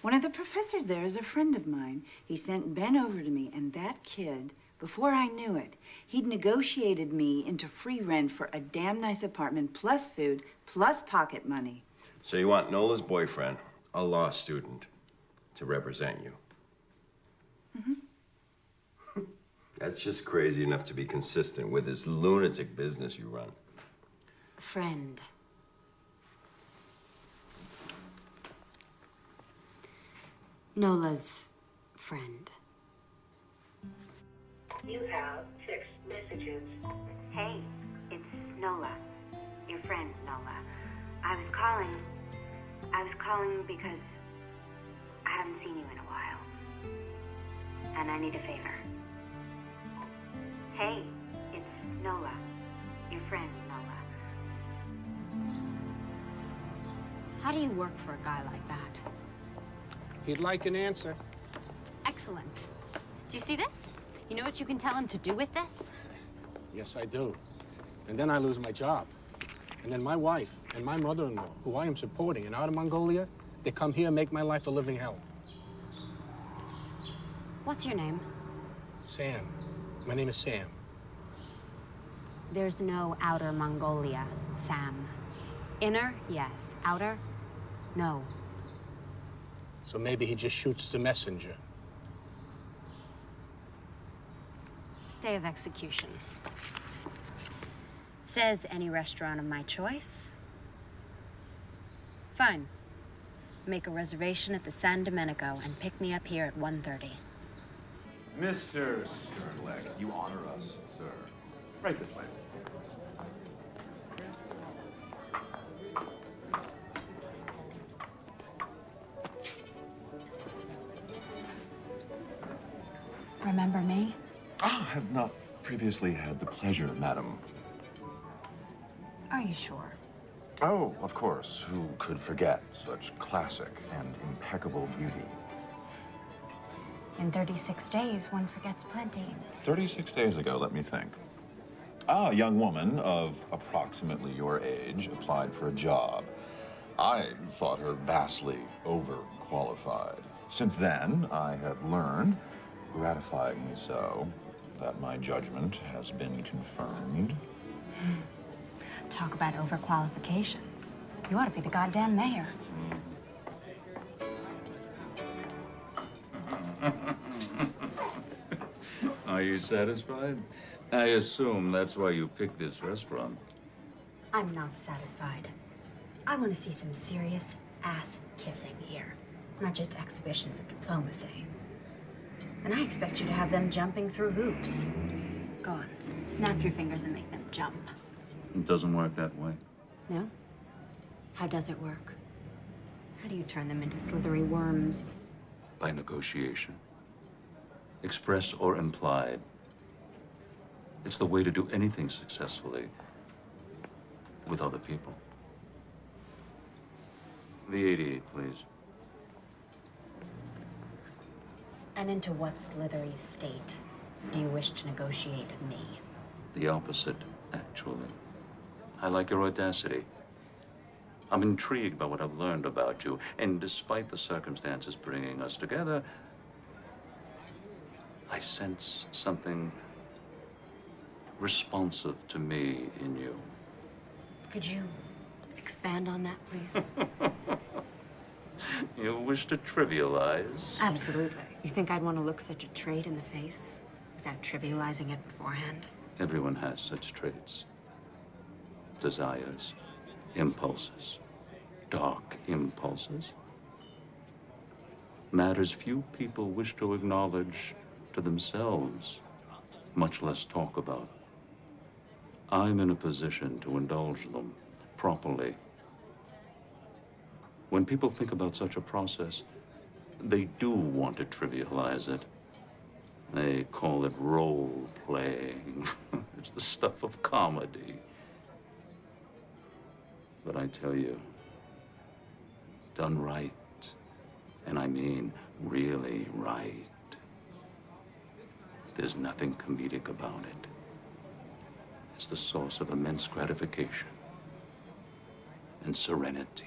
One of the professors there is a friend of mine. He sent Ben over to me, and that kid, before I knew it, he'd negotiated me into free rent for a damn nice apartment, plus food, plus pocket money. So you want Nola's boyfriend, a law student, to represent you? Mm-hmm. That's just crazy enough to be consistent with this lunatic business you run. Friend. Nola's friend. You have 6 messages. Hey, it's Nola. Your friend, Nola. I was calling because I haven't seen you in a while. And I need a favor. Hey, it's Nola. Your friend, Nola. How do you work for a guy like that? He'd like an answer. Excellent. Do you see this? You know what you can tell him to do with this? Yes, I do. And then I lose my job. And then my wife and my mother-in-law, who I am supporting in Outer Mongolia, they come here and make my life a living hell. What's your name? Sam. My name is Sam. There's no outer Mongolia, Sam. Inner, yes. Outer, no. So maybe he just shoots the messenger. Stay of execution. Says any restaurant of my choice. Fine. Make a reservation at the San Domenico and pick me up here at 1:30. Mr. Sternleck, you honor us, sir. Right this way. Remember me? Ah, I have not previously had the pleasure, madam. Are you sure? Oh, of course. Who could forget such classic and impeccable beauty? In 36 days, one forgets plenty. 36 days ago, let me think. A young woman of approximately your age applied for a job. I thought her vastly overqualified. Since then, I have learned, gratifyingly so, that my judgment has been confirmed. Talk about overqualifications. You ought to be the goddamn mayor. Are you satisfied? I assume that's why you picked this restaurant. I'm not satisfied. I want to see some serious ass kissing here, not just exhibitions of diplomacy. And I expect you to have them jumping through hoops. Go on, snap your fingers and make them jump. It doesn't work that way. No? How does it work? How do you turn them into slithery worms? By negotiation. Express or implied. It's the way to do anything successfully with other people. The 88, please. And into what slithery state do you wish to negotiate me? The opposite, actually. I like your audacity. I'm intrigued by what I've learned about you, and despite the circumstances bringing us together, I sense something responsive to me in you. Could you expand on that, please? You wish to trivialize? Absolutely. You think I'd want to look such a trait in the face without trivializing it beforehand? Everyone has such traits. Desires, impulses, dark impulses. Matters few people wish to acknowledge to themselves, much less talk about. I'm in a position to indulge them properly. When people think about such a process, they do want to trivialize it. They call it role-playing. It's the stuff of comedy. But I tell you, done right, and I mean really right, there's nothing comedic about it. It's the source of immense gratification and serenity.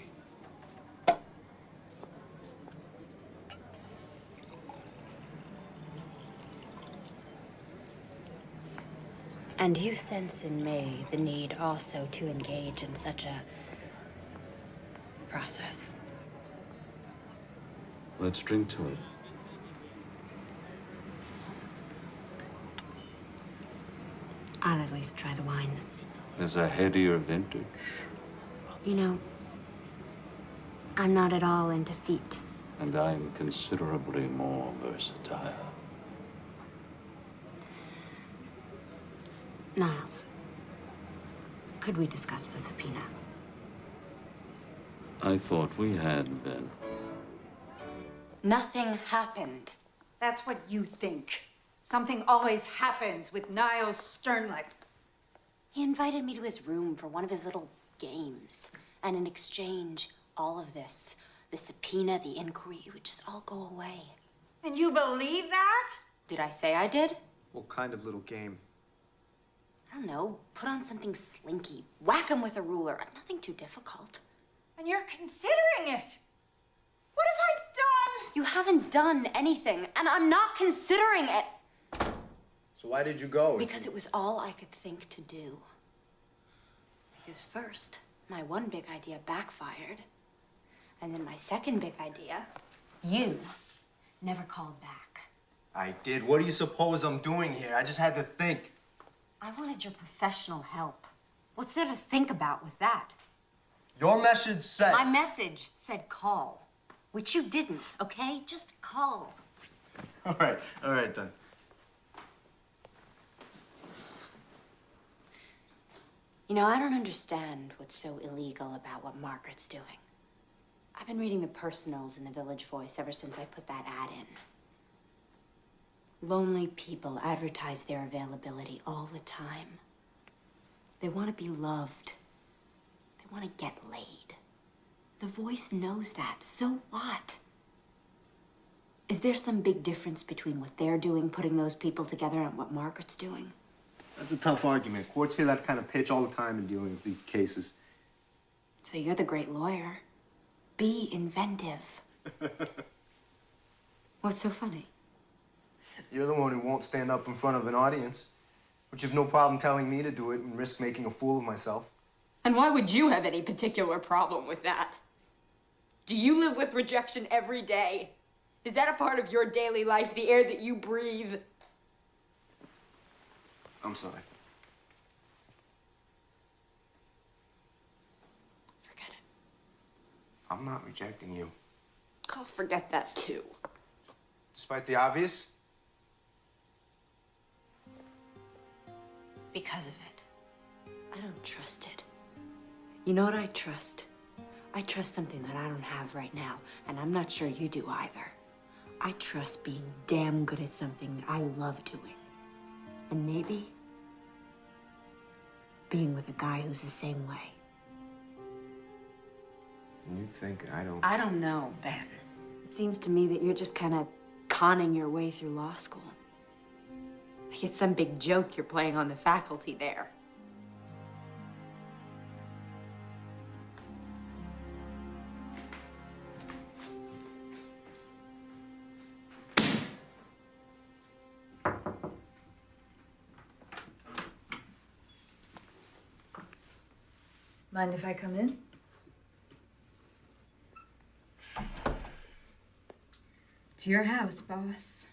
And you sense in me the need also to engage in such a process. Let's drink to it. I'll at least try the wine. There's a headier vintage. You know, I'm not at all into feet. And I'm considerably more versatile. Niles, could we discuss the subpoena? I thought we had been. Nothing happened. That's what you think. Something always happens with Niles Sternleck. He invited me to his room for one of his little games. And in exchange, all of this, the subpoena, the inquiry, would just all go away. And you believe that? Did I say I did? What kind of little game? I don't know. Put on something slinky. Whack him with a ruler. Nothing too difficult. And you're considering it. What have I done? You haven't done anything, and I'm not considering it. So why did you go? Because it was all I could think to do. Because first, my one big idea backfired. And then my second big idea, you never called back. I did. What do you suppose I'm doing here? I just had to think. I wanted your professional help. What's there to think about with that? Your message said... My message said call, which you didn't, okay? Just call. All right then. You know, I don't understand what's so illegal about what Margaret's doing. I've been reading the personals in the Village Voice ever since I put that ad in. Lonely people advertise their availability all the time. They want to be loved. They want to get laid. The Voice knows that. So what? Is there some big difference between what they're doing, putting those people together, and what Margaret's doing? That's a tough argument. Courts hear that kind of pitch all the time in dealing with these cases. So you're the great lawyer. Be inventive. What's so funny? You're the one who won't stand up in front of an audience, but you've no problem telling me to do it and risk making a fool of myself. And why would you have any particular problem with that? Do you live with rejection every day? Is that a part of your daily life, the air that you breathe? I'm sorry. Forget it. I'm not rejecting you. I'll forget that too. Despite the obvious? Because of it. I don't trust it. You know what I trust? I trust something that I don't have right now, and I'm not sure you do either. I trust being damn good at something that I love doing. And maybe being with a guy who's the same way. You think I don't... I don't know, Ben. It seems to me that you're just kind of conning your way through law school. Like it's some big joke you're playing on the faculty there. Mind if I come in? It's your house, boss.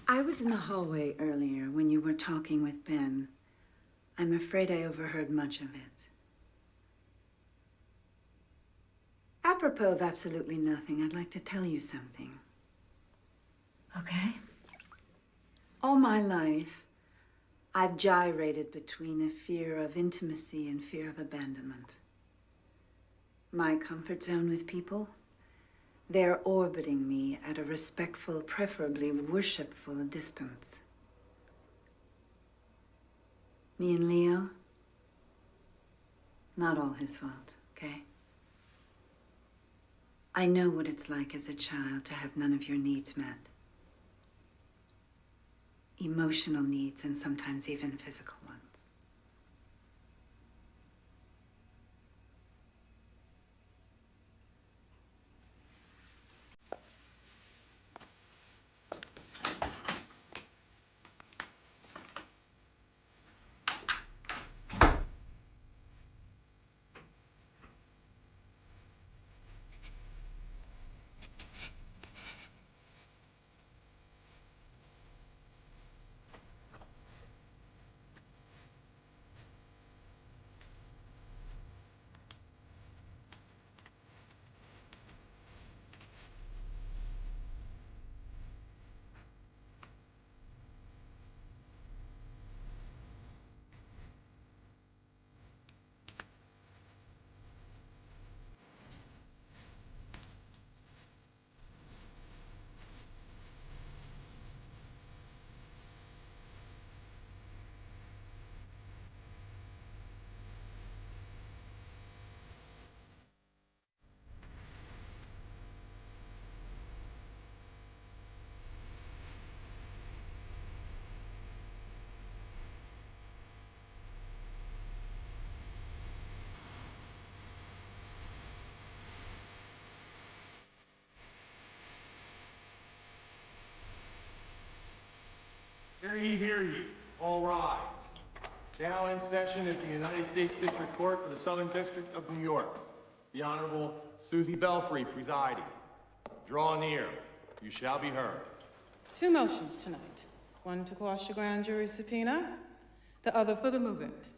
I was in the hallway earlier when you were talking with Ben. I'm afraid I overheard much of it. Apropos of absolutely nothing, I'd like to tell you something. Okay? All my life, I've gyrated between a fear of intimacy and fear of abandonment. My comfort zone with people, they're orbiting me at a respectful, preferably worshipful distance. Me and Leo, not all his fault, okay? I know what it's like as a child to have none of your needs met. Emotional needs and sometimes even physical ones. hear you. All rise. Now in session at the United States District Court for the Southern District of New York. The Honorable Susie Belfry presiding. Draw near. You shall be heard. Two motions tonight. One to quash the grand jury subpoena, the other for the movement.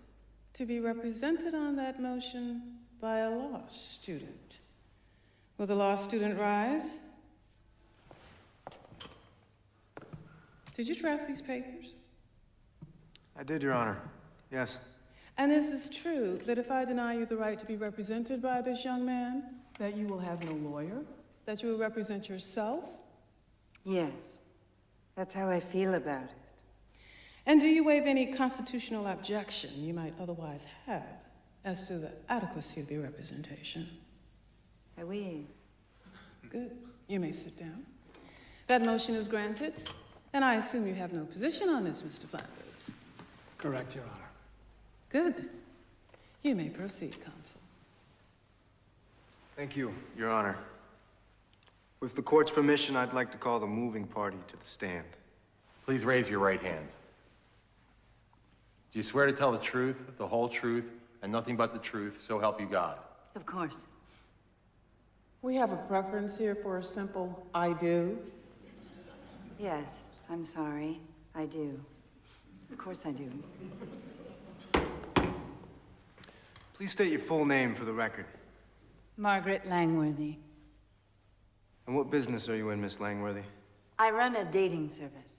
To be represented on that motion by a law student. Will the law student rise? Did you draft these papers? I did, Your Honor. Yes. And this is true, that if I deny you the right to be represented by this young man, that you will have no lawyer? That you will represent yourself? Yes. That's how I feel about it. And do you waive any constitutional objection you might otherwise have as to the adequacy of your representation? I waive. Good. You may sit down. That motion is granted, and I assume you have no position on this, Mr. Flanders. Correct, Your Honor. Good. You may proceed, counsel. Thank you, Your Honor. With the court's permission, I'd like to call the moving party to the stand. Please raise your right hand. Do you swear to tell the truth, the whole truth, and nothing but the truth, so help you God? Of course. We have a preference here for a simple I do. Yes, I'm sorry. I do. Of course I do. Please state your full name for the record. Margaret Langworthy. And what business are you in, Miss Langworthy? I run a dating service.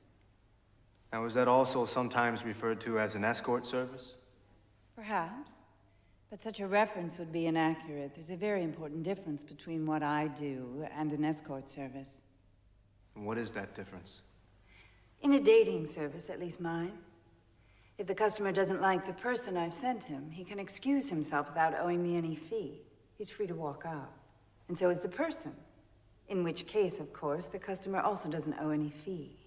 Now, is that also sometimes referred to as an escort service? Perhaps. But such a reference would be inaccurate. There's a very important difference between what I do and an escort service. And what is that difference? In a dating service, at least mine, if the customer doesn't like the person I've sent him, he can excuse himself without owing me any fee. He's free to walk out. And so is the person. In which case, of course, the customer also doesn't owe any fee.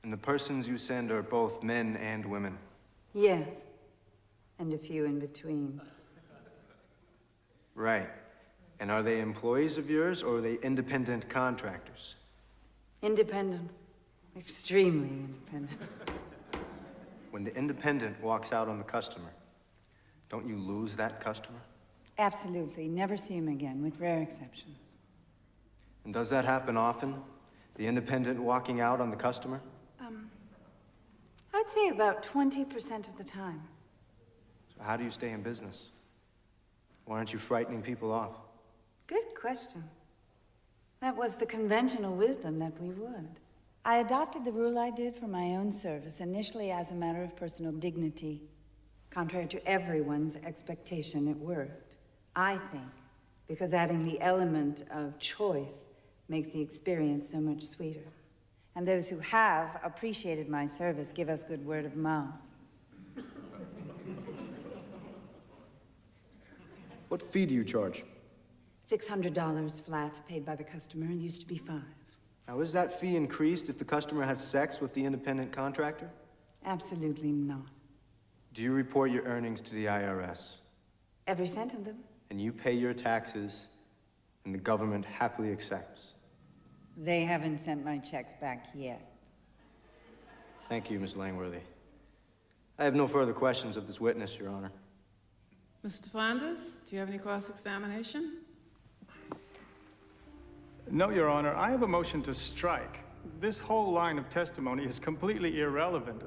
And the persons you send are both men and women? Yes. And a few in between. Right. And are they employees of yours, or are they independent contractors? Independent. Extremely independent. When the independent walks out on the customer, don't you lose that customer? Absolutely. Never see him again, with rare exceptions. And does that happen often? The independent walking out on the customer? I'd say about 20% of the time. So how do you stay in business? Why aren't you frightening people off? Good question. That was the conventional wisdom that we would. I adopted the rule I did for my own service, initially as a matter of personal dignity. Contrary to everyone's expectation, it worked. I think, because adding the element of choice makes the experience so much sweeter. And those who have appreciated my service give us good word of mouth. What fee do you charge? $600 flat, paid by the customer. It used to be $5. Now, is that fee increased if the customer has sex with the independent contractor? Absolutely not. Do you report your earnings to the IRS? Every cent of them. And you pay your taxes, and the government happily accepts? They haven't sent my checks back yet. Thank you, Miss Langworthy. I have no further questions of this witness, Your Honor. Mr. Flanders, do you have any cross-examination? No, Your Honor. I have a motion to strike. This whole line of testimony is completely irrelevant.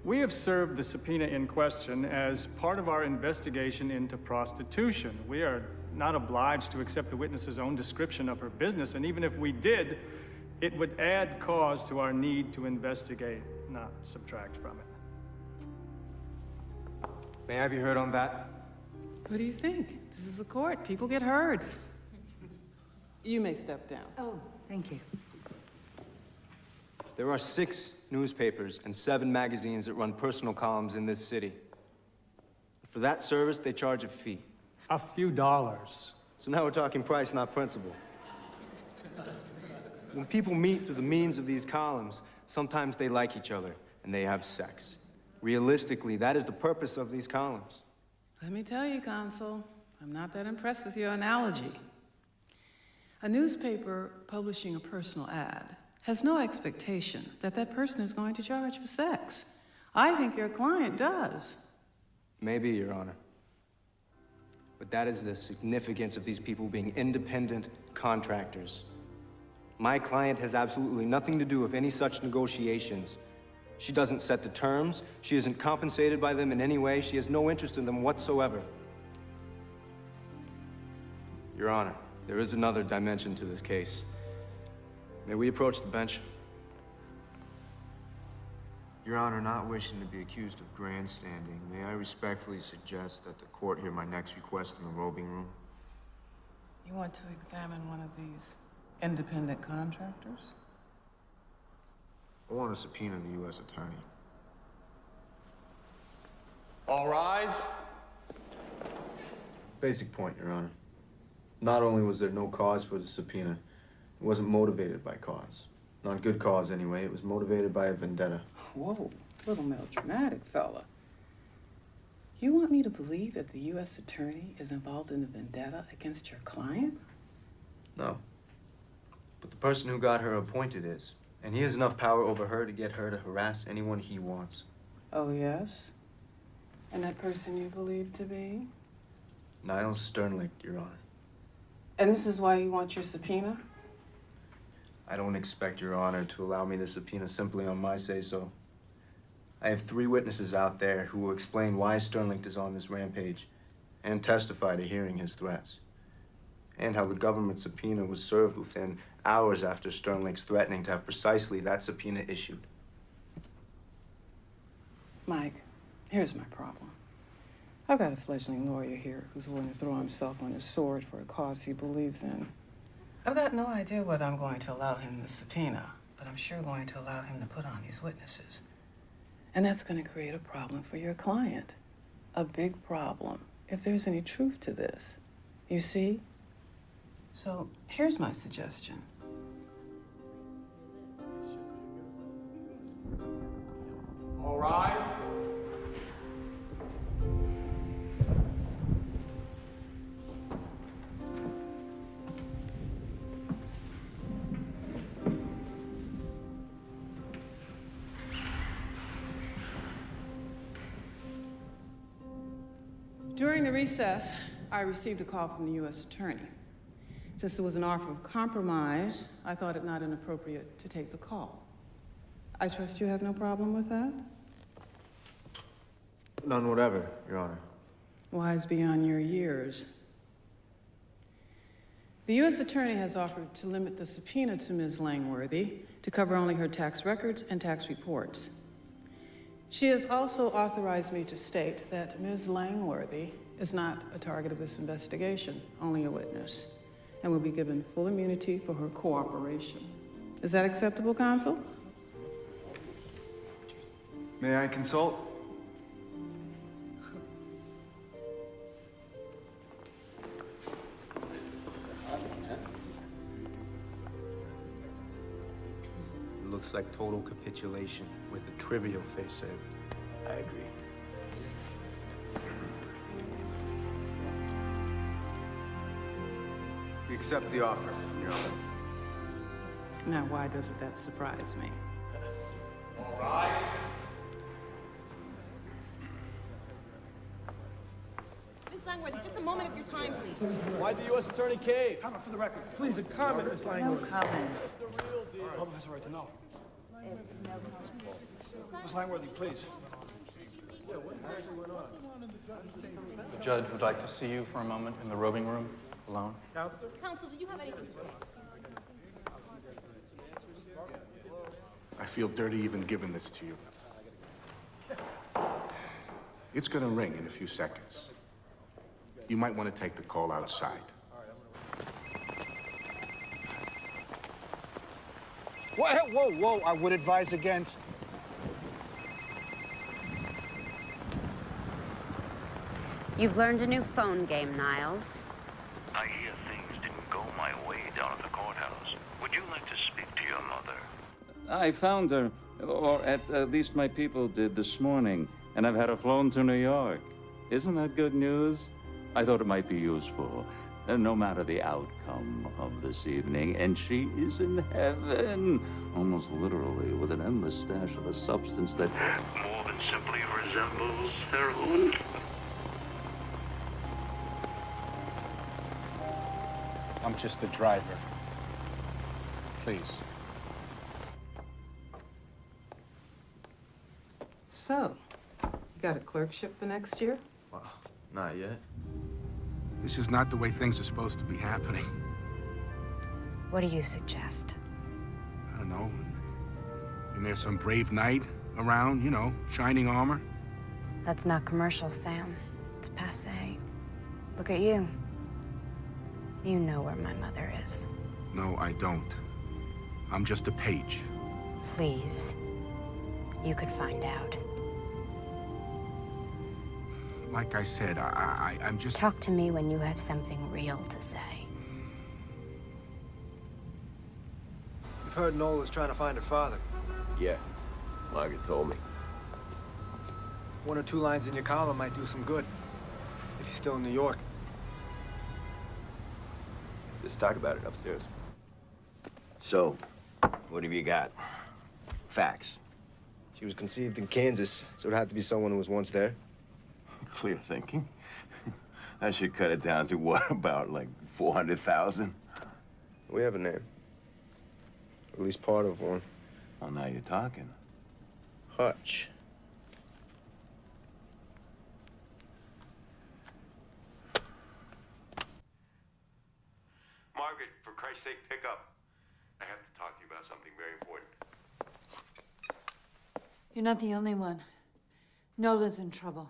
We have served the subpoena in question as part of our investigation into prostitution. We are not obliged to accept the witness's own description of her business, and even if we did, it would add cause to our need to investigate, not subtract from it. May I be heard on that? What do you think? This is a court. People get heard. You may step down. Oh, thank you. There are 6 newspapers and 7 magazines that run personal columns in this city. For that service, they charge a fee. A few dollars. So now we're talking price, not principle. When people meet through the means of these columns, sometimes they like each other and they have sex. Realistically, that is the purpose of these columns. Let me tell you, Consul, I'm not that impressed with your analogy. A newspaper publishing a personal ad has no expectation that that person is going to charge for sex. I think your client does. Maybe, Your Honor. But that is the significance of these people being independent contractors. My client has absolutely nothing to do with any such negotiations. She doesn't set the terms. She isn't compensated by them in any way. She has no interest in them whatsoever. Your Honor, there is another dimension to this case. May we approach the bench? Your Honor, not wishing to be accused of grandstanding, may I respectfully suggest that the court hear my next request in the robing room? You want to examine one of these independent contractors? I want to subpoena the U.S. Attorney. All rise. Basic point, Your Honor. Not only was there no cause for the subpoena, it wasn't motivated by cause. Not good cause, anyway. It was motivated by a vendetta. Whoa, little melodramatic fella. You want me to believe that the U.S. Attorney is involved in a vendetta against your client? No. But the person who got her appointed is. And he has enough power over her to get her to harass anyone he wants. Oh, yes? And that person you believe to be? Niles Sternlicht, Your Honor. And this is why you want your subpoena? I don't expect Your Honor to allow me the subpoena simply on my say-so. I have 3 witnesses out there who will explain why Sternlicht is on this rampage and testify to hearing his threats. And how the government subpoena was served within hours after Sternlicht's threatening to have precisely that subpoena issued. Mike, here's my problem. I've got a fledgling lawyer here who's willing to throw himself on his sword for a cause he believes in. I've got no idea whether I'm going to allow him the subpoena, but I'm sure going to allow him to put on these witnesses. And that's going to create a problem for your client. A big problem, if there's any truth to this. You see? So here's my suggestion. All rise. During the recess, I received a call from the U.S. Attorney. Since there was an offer of compromise, I thought it not inappropriate to take the call. I trust you have no problem with that? None whatever, Your Honor. Wise beyond your years. The U.S. Attorney has offered to limit the subpoena to Ms. Langworthy to cover only her tax records and tax reports. She has also authorized me to state that Ms. Langworthy is not a target of this investigation, only a witness, and will be given full immunity for her cooperation. Is that acceptable, counsel? May I consult? It looks like total capitulation with a trivial face saver. I agree. We accept the offer, Your Honor. Now, why doesn't that surprise me? All rise. Miss Langworthy, just a moment of your time, please. Why'd the U.S. Attorney cave? Comment for the record. Please, a comment, Miss Langworthy. No comment. That's the real deal. The public has a right to know. Miss Langworthy, please. The judge would like to see you for a moment in the robing room, alone. Counsel, do you have anything to say? I feel dirty even giving this to you. It's gonna ring in a few seconds. You might want to take the call outside. Whoa, whoa, I would advise against. You've learned a new phone game, Niles. I hear things didn't go my way down at the courthouse. Would you like to speak to your mother? I found her, or at least my people did this morning, and I've had her flown to New York. Isn't that good news? I thought it might be useful. And no matter the outcome of this evening, and she is in heaven, almost literally, with an endless stash of a substance that More than simply resembles heroin. I'm just a driver. Please. So, you got a clerkship for next year? Well, not yet. This is not the way things are supposed to be happening. What do you suggest? I don't know. And there's some brave knight around, you know, shining armor. That's not commercial, Sam. It's passé. Look at you. You know where my mother is. No, I don't. I'm just a page. Please. You could find out. Like I said, I'm just... Talk to me when you have something real to say. You've heard Nola's trying to find her father. Yeah, Margaret told me. 1 or 2 lines in your column might do some good. If he's still in New York. Let's talk about it upstairs. So, what have you got? Facts. She was conceived in Kansas, so it had to be someone who was once there. Clear thinking. I should cut it down to what, about like 400,000? We have a name. At least part of one. Well, now you're talking. Hutch. Margaret, for Christ's sake, pick up. I have to talk to you about something very important. You're not the only one. Nola's in trouble.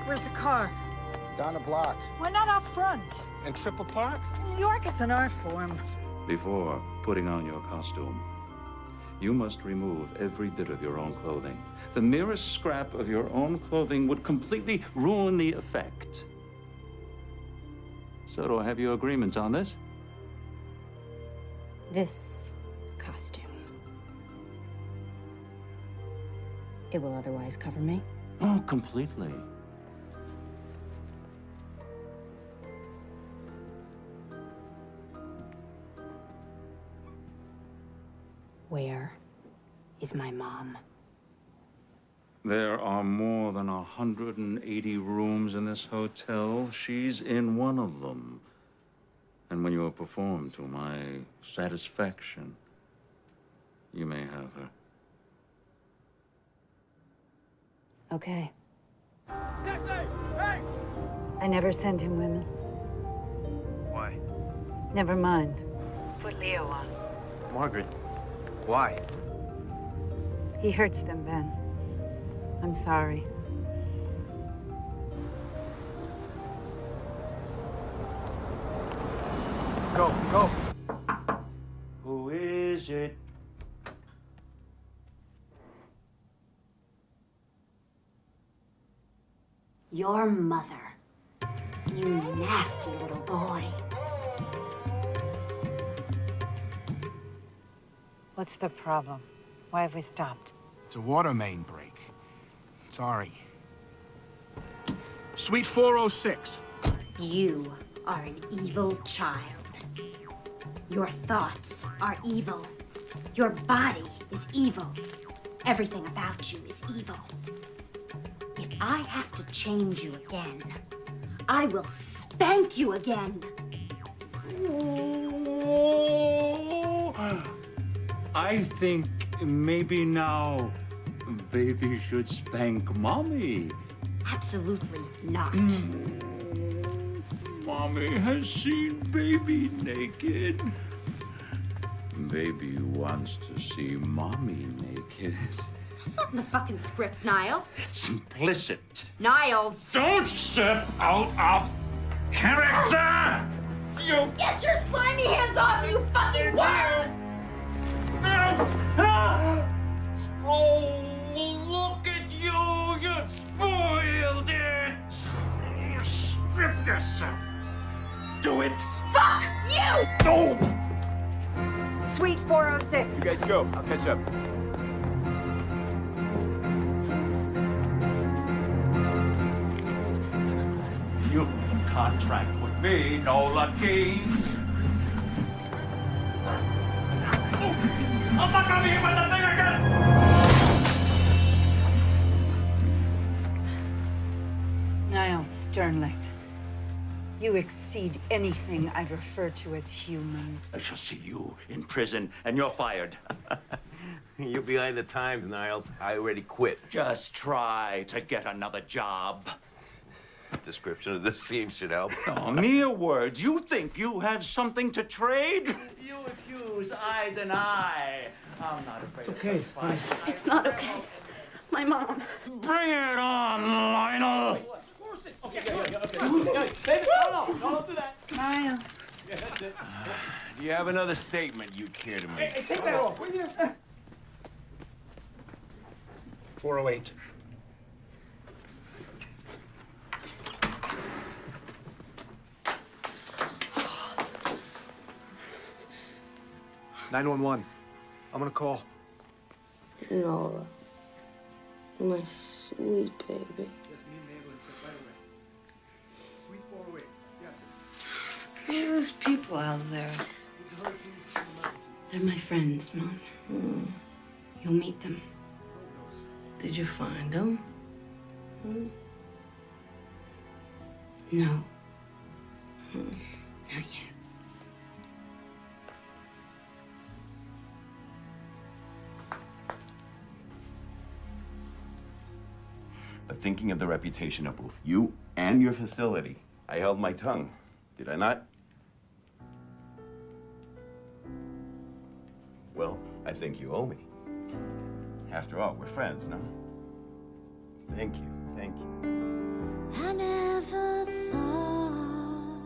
Where's the car? Down the block. We're not out front. And Triple Park? New York, it's an art form. Before putting on your costume, you must remove every bit of your own clothing. The merest scrap of your own clothing would completely ruin the effect. So do I have your agreement on this? This costume. It will otherwise cover me? Oh, completely. Where is my mom? There are more than 180 rooms in this hotel. She's in one of them. And when you have performed to my satisfaction, you may have her. Okay. Taxi! Hey! I never send him women. Why? Never mind. Put Leo on. Margaret, why? He hurts them, Ben. I'm sorry. Go, go. Who is it? Your mother. You nasty little boy. What's the problem? Why have we stopped? It's a water main break. Sorry. Suite 406. You are an evil child. Your thoughts are evil. Your body is evil. Everything about you is evil. If I have to change you again, I will spank you again. I think maybe now baby should spank mommy. Absolutely not. Mommy has seen baby naked. Baby wants to see mommy naked. That's not in the fucking script, Niles. It's implicit. Niles! Don't step out of character! You get your slimy hands off, you fucking worm! Oh, look at you! You spoiled it! Strip yourself! Do it! Fuck you! No! Suite 406. You guys go. I'll catch up. contract with me, Nola Keynes. I'm not gonna be hit by the thing again! Niles Sternlicht, you exceed anything I've referred to as human. I shall see you in prison, and you're fired. You're behind the times, Niles. I already quit. Just try to get another job. Description of this scene should help. Oh, mere words. You think you have something to trade? You accuse, I deny. I'm not afraid. It's okay. Fine. It's not okay. My mom. Bring it on, Lionel. Okay. David, no, don't do that. Smile. Yeah, that's it. Do you have another statement you care to make? Hey, take that off, will you? 408. $911. I'm gonna call. Nola, my sweet baby. Who are those people out there? They're my friends, Mom. You'll meet them. Did you find them? No. Not yet. But thinking of the reputation of both you and your facility, I held my tongue. Did I not? Well, I think you owe me. After all, we're friends, no? Thank you. Thank you. I never thought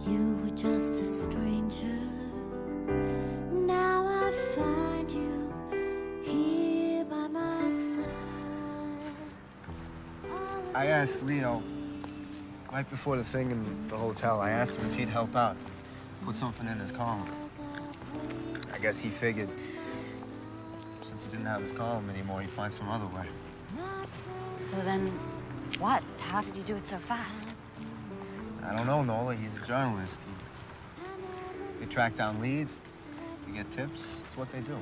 you were just a stranger. Now I find you here by my side. I asked Leo, right before the thing in the hotel, I asked him if he'd help out. Put something in his column. I guess he figured since he didn't have his column anymore, he'd find some other way. So then, what? How did he do it so fast? I don't know, Nola. He's a journalist. They track down leads, they get tips. It's what they do.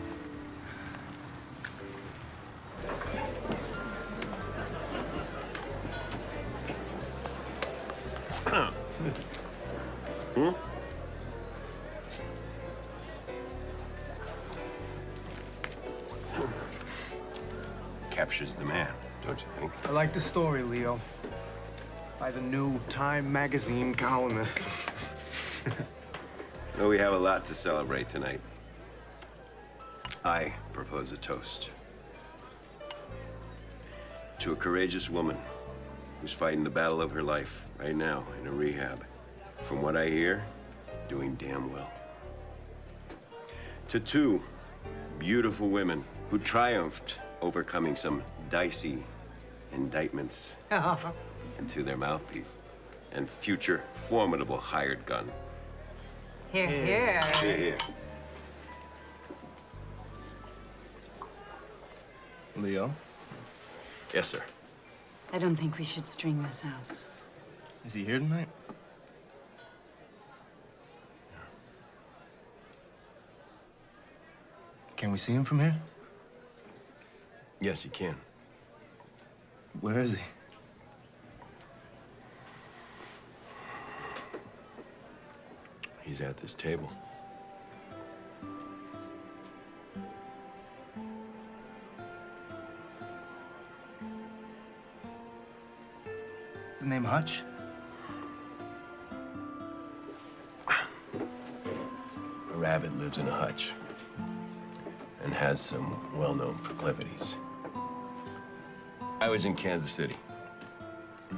Captures the man, don't you think? I like the story, Leo. By the new Time magazine columnist. Well, we have a lot to celebrate tonight. I propose a toast to a courageous woman who's fighting the battle of her life right now in a rehab. From what I hear, doing damn well. To two beautiful women who triumphed overcoming some dicey indictments. And to their mouthpiece and future formidable hired gun. Here, here. Here, here. Leo? Yes, sir. I don't think we should string this out. Is he here tonight? Can we see him from here? Yes, you can. Where is he? He's at this table. The name Hutch? A rabbit lives in a hutch and has some well-known proclivities. I was in Kansas City,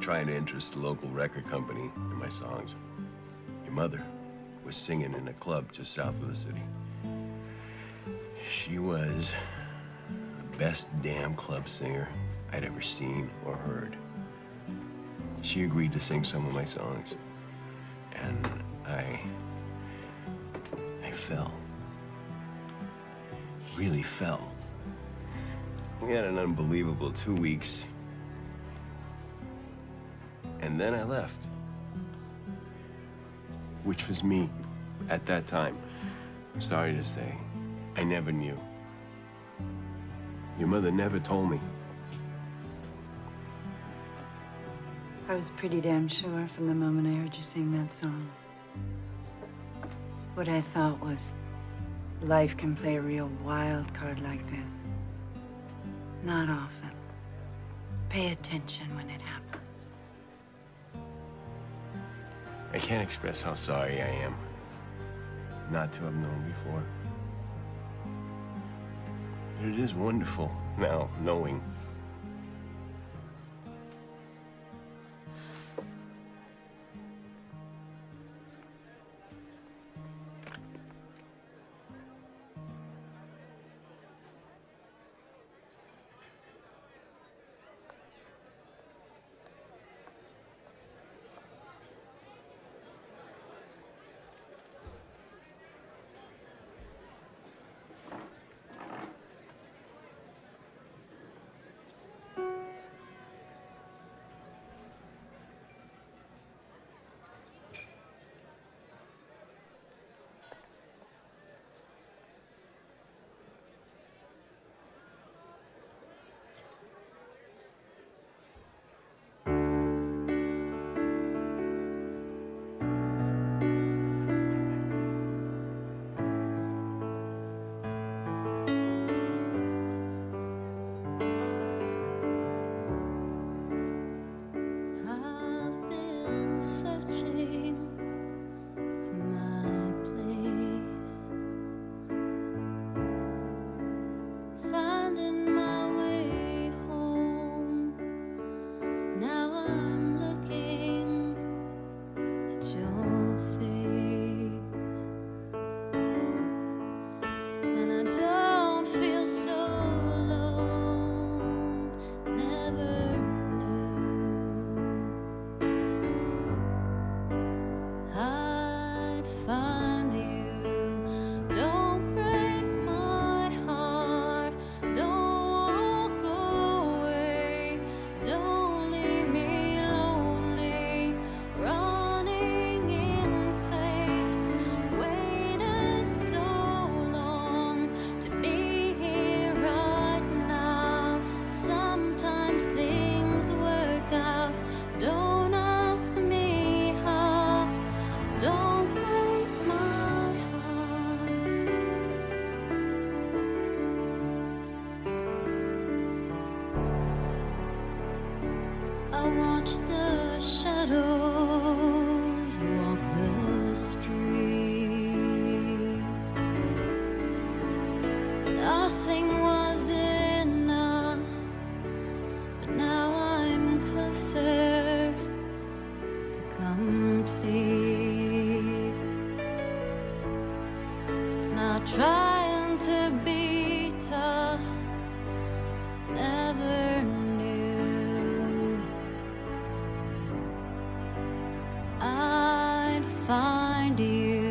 trying to interest the local record company in my songs. Your mother was singing in a club just south of the city. She was the best damn club singer I'd ever seen or heard. She agreed to sing some of my songs, and I fell. Really fell. We had an unbelievable 2 weeks. And then I left. which was me at that time. I'm sorry to say, I never knew. Your mother never told me. I was pretty damn sure from the moment I heard you sing that song. What I thought was, life can play a real wild card like this. Not often. Pay attention when it happens. I can't express how sorry I am not to have known before. But it is wonderful now knowing. I've been searching for my place, finding my way home. Now I'm looking at your face, and I don't feel so alone. Never I'd find you. Don't break my heart. Don't walk away. Don't leave me lonely. Running in place. Waited so long to be here right now. Sometimes things work out. Don't ask me how. Don't break my heart. I watch the shadows walk the street. Nothing was enough, but now I'm closer to complete. Not trying to be tough, never knew I'd find you.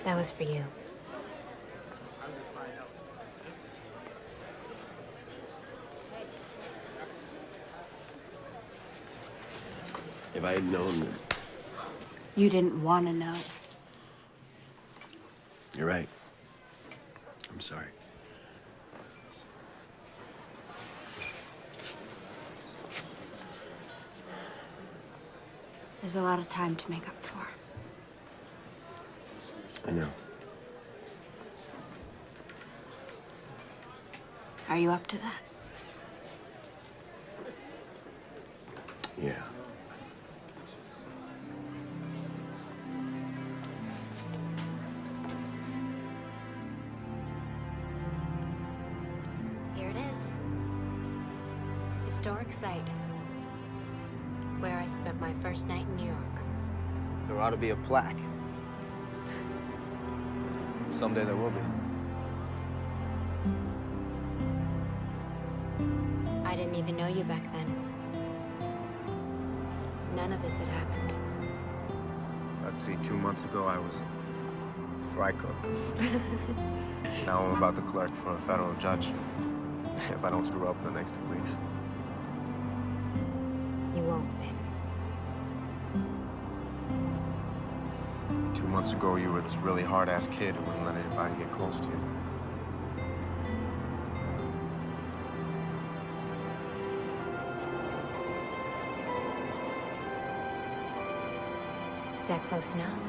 That was for you. If I had known that... You didn't want to know. You're right. I'm sorry. There's a lot of time to make up for. I know. Are you up to that? Yeah. Here it is. Historic site. Where I spent my first night in New York. There ought to be a plaque. Someday there will be. I didn't even know you back then. None of this had happened. Let's see, 2 months ago I was a fry cook. Now I'm about to clerk for a federal judge. If I don't screw up in the next 2 weeks. You won't, Ben. 2 months ago, you were this really hard-ass kid who wouldn't let anybody get close to you. Is that close enough?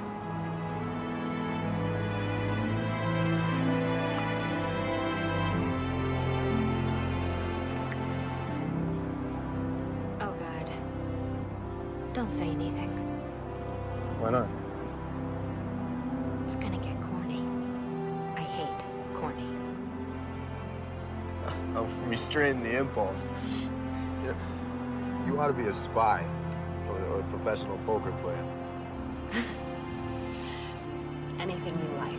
Oh, God. Don't say anything. Why not? It's gonna get corny. I hate corny. I'm restraining the impulse. You know, you ought to be a spy or a professional poker player. Anything you like.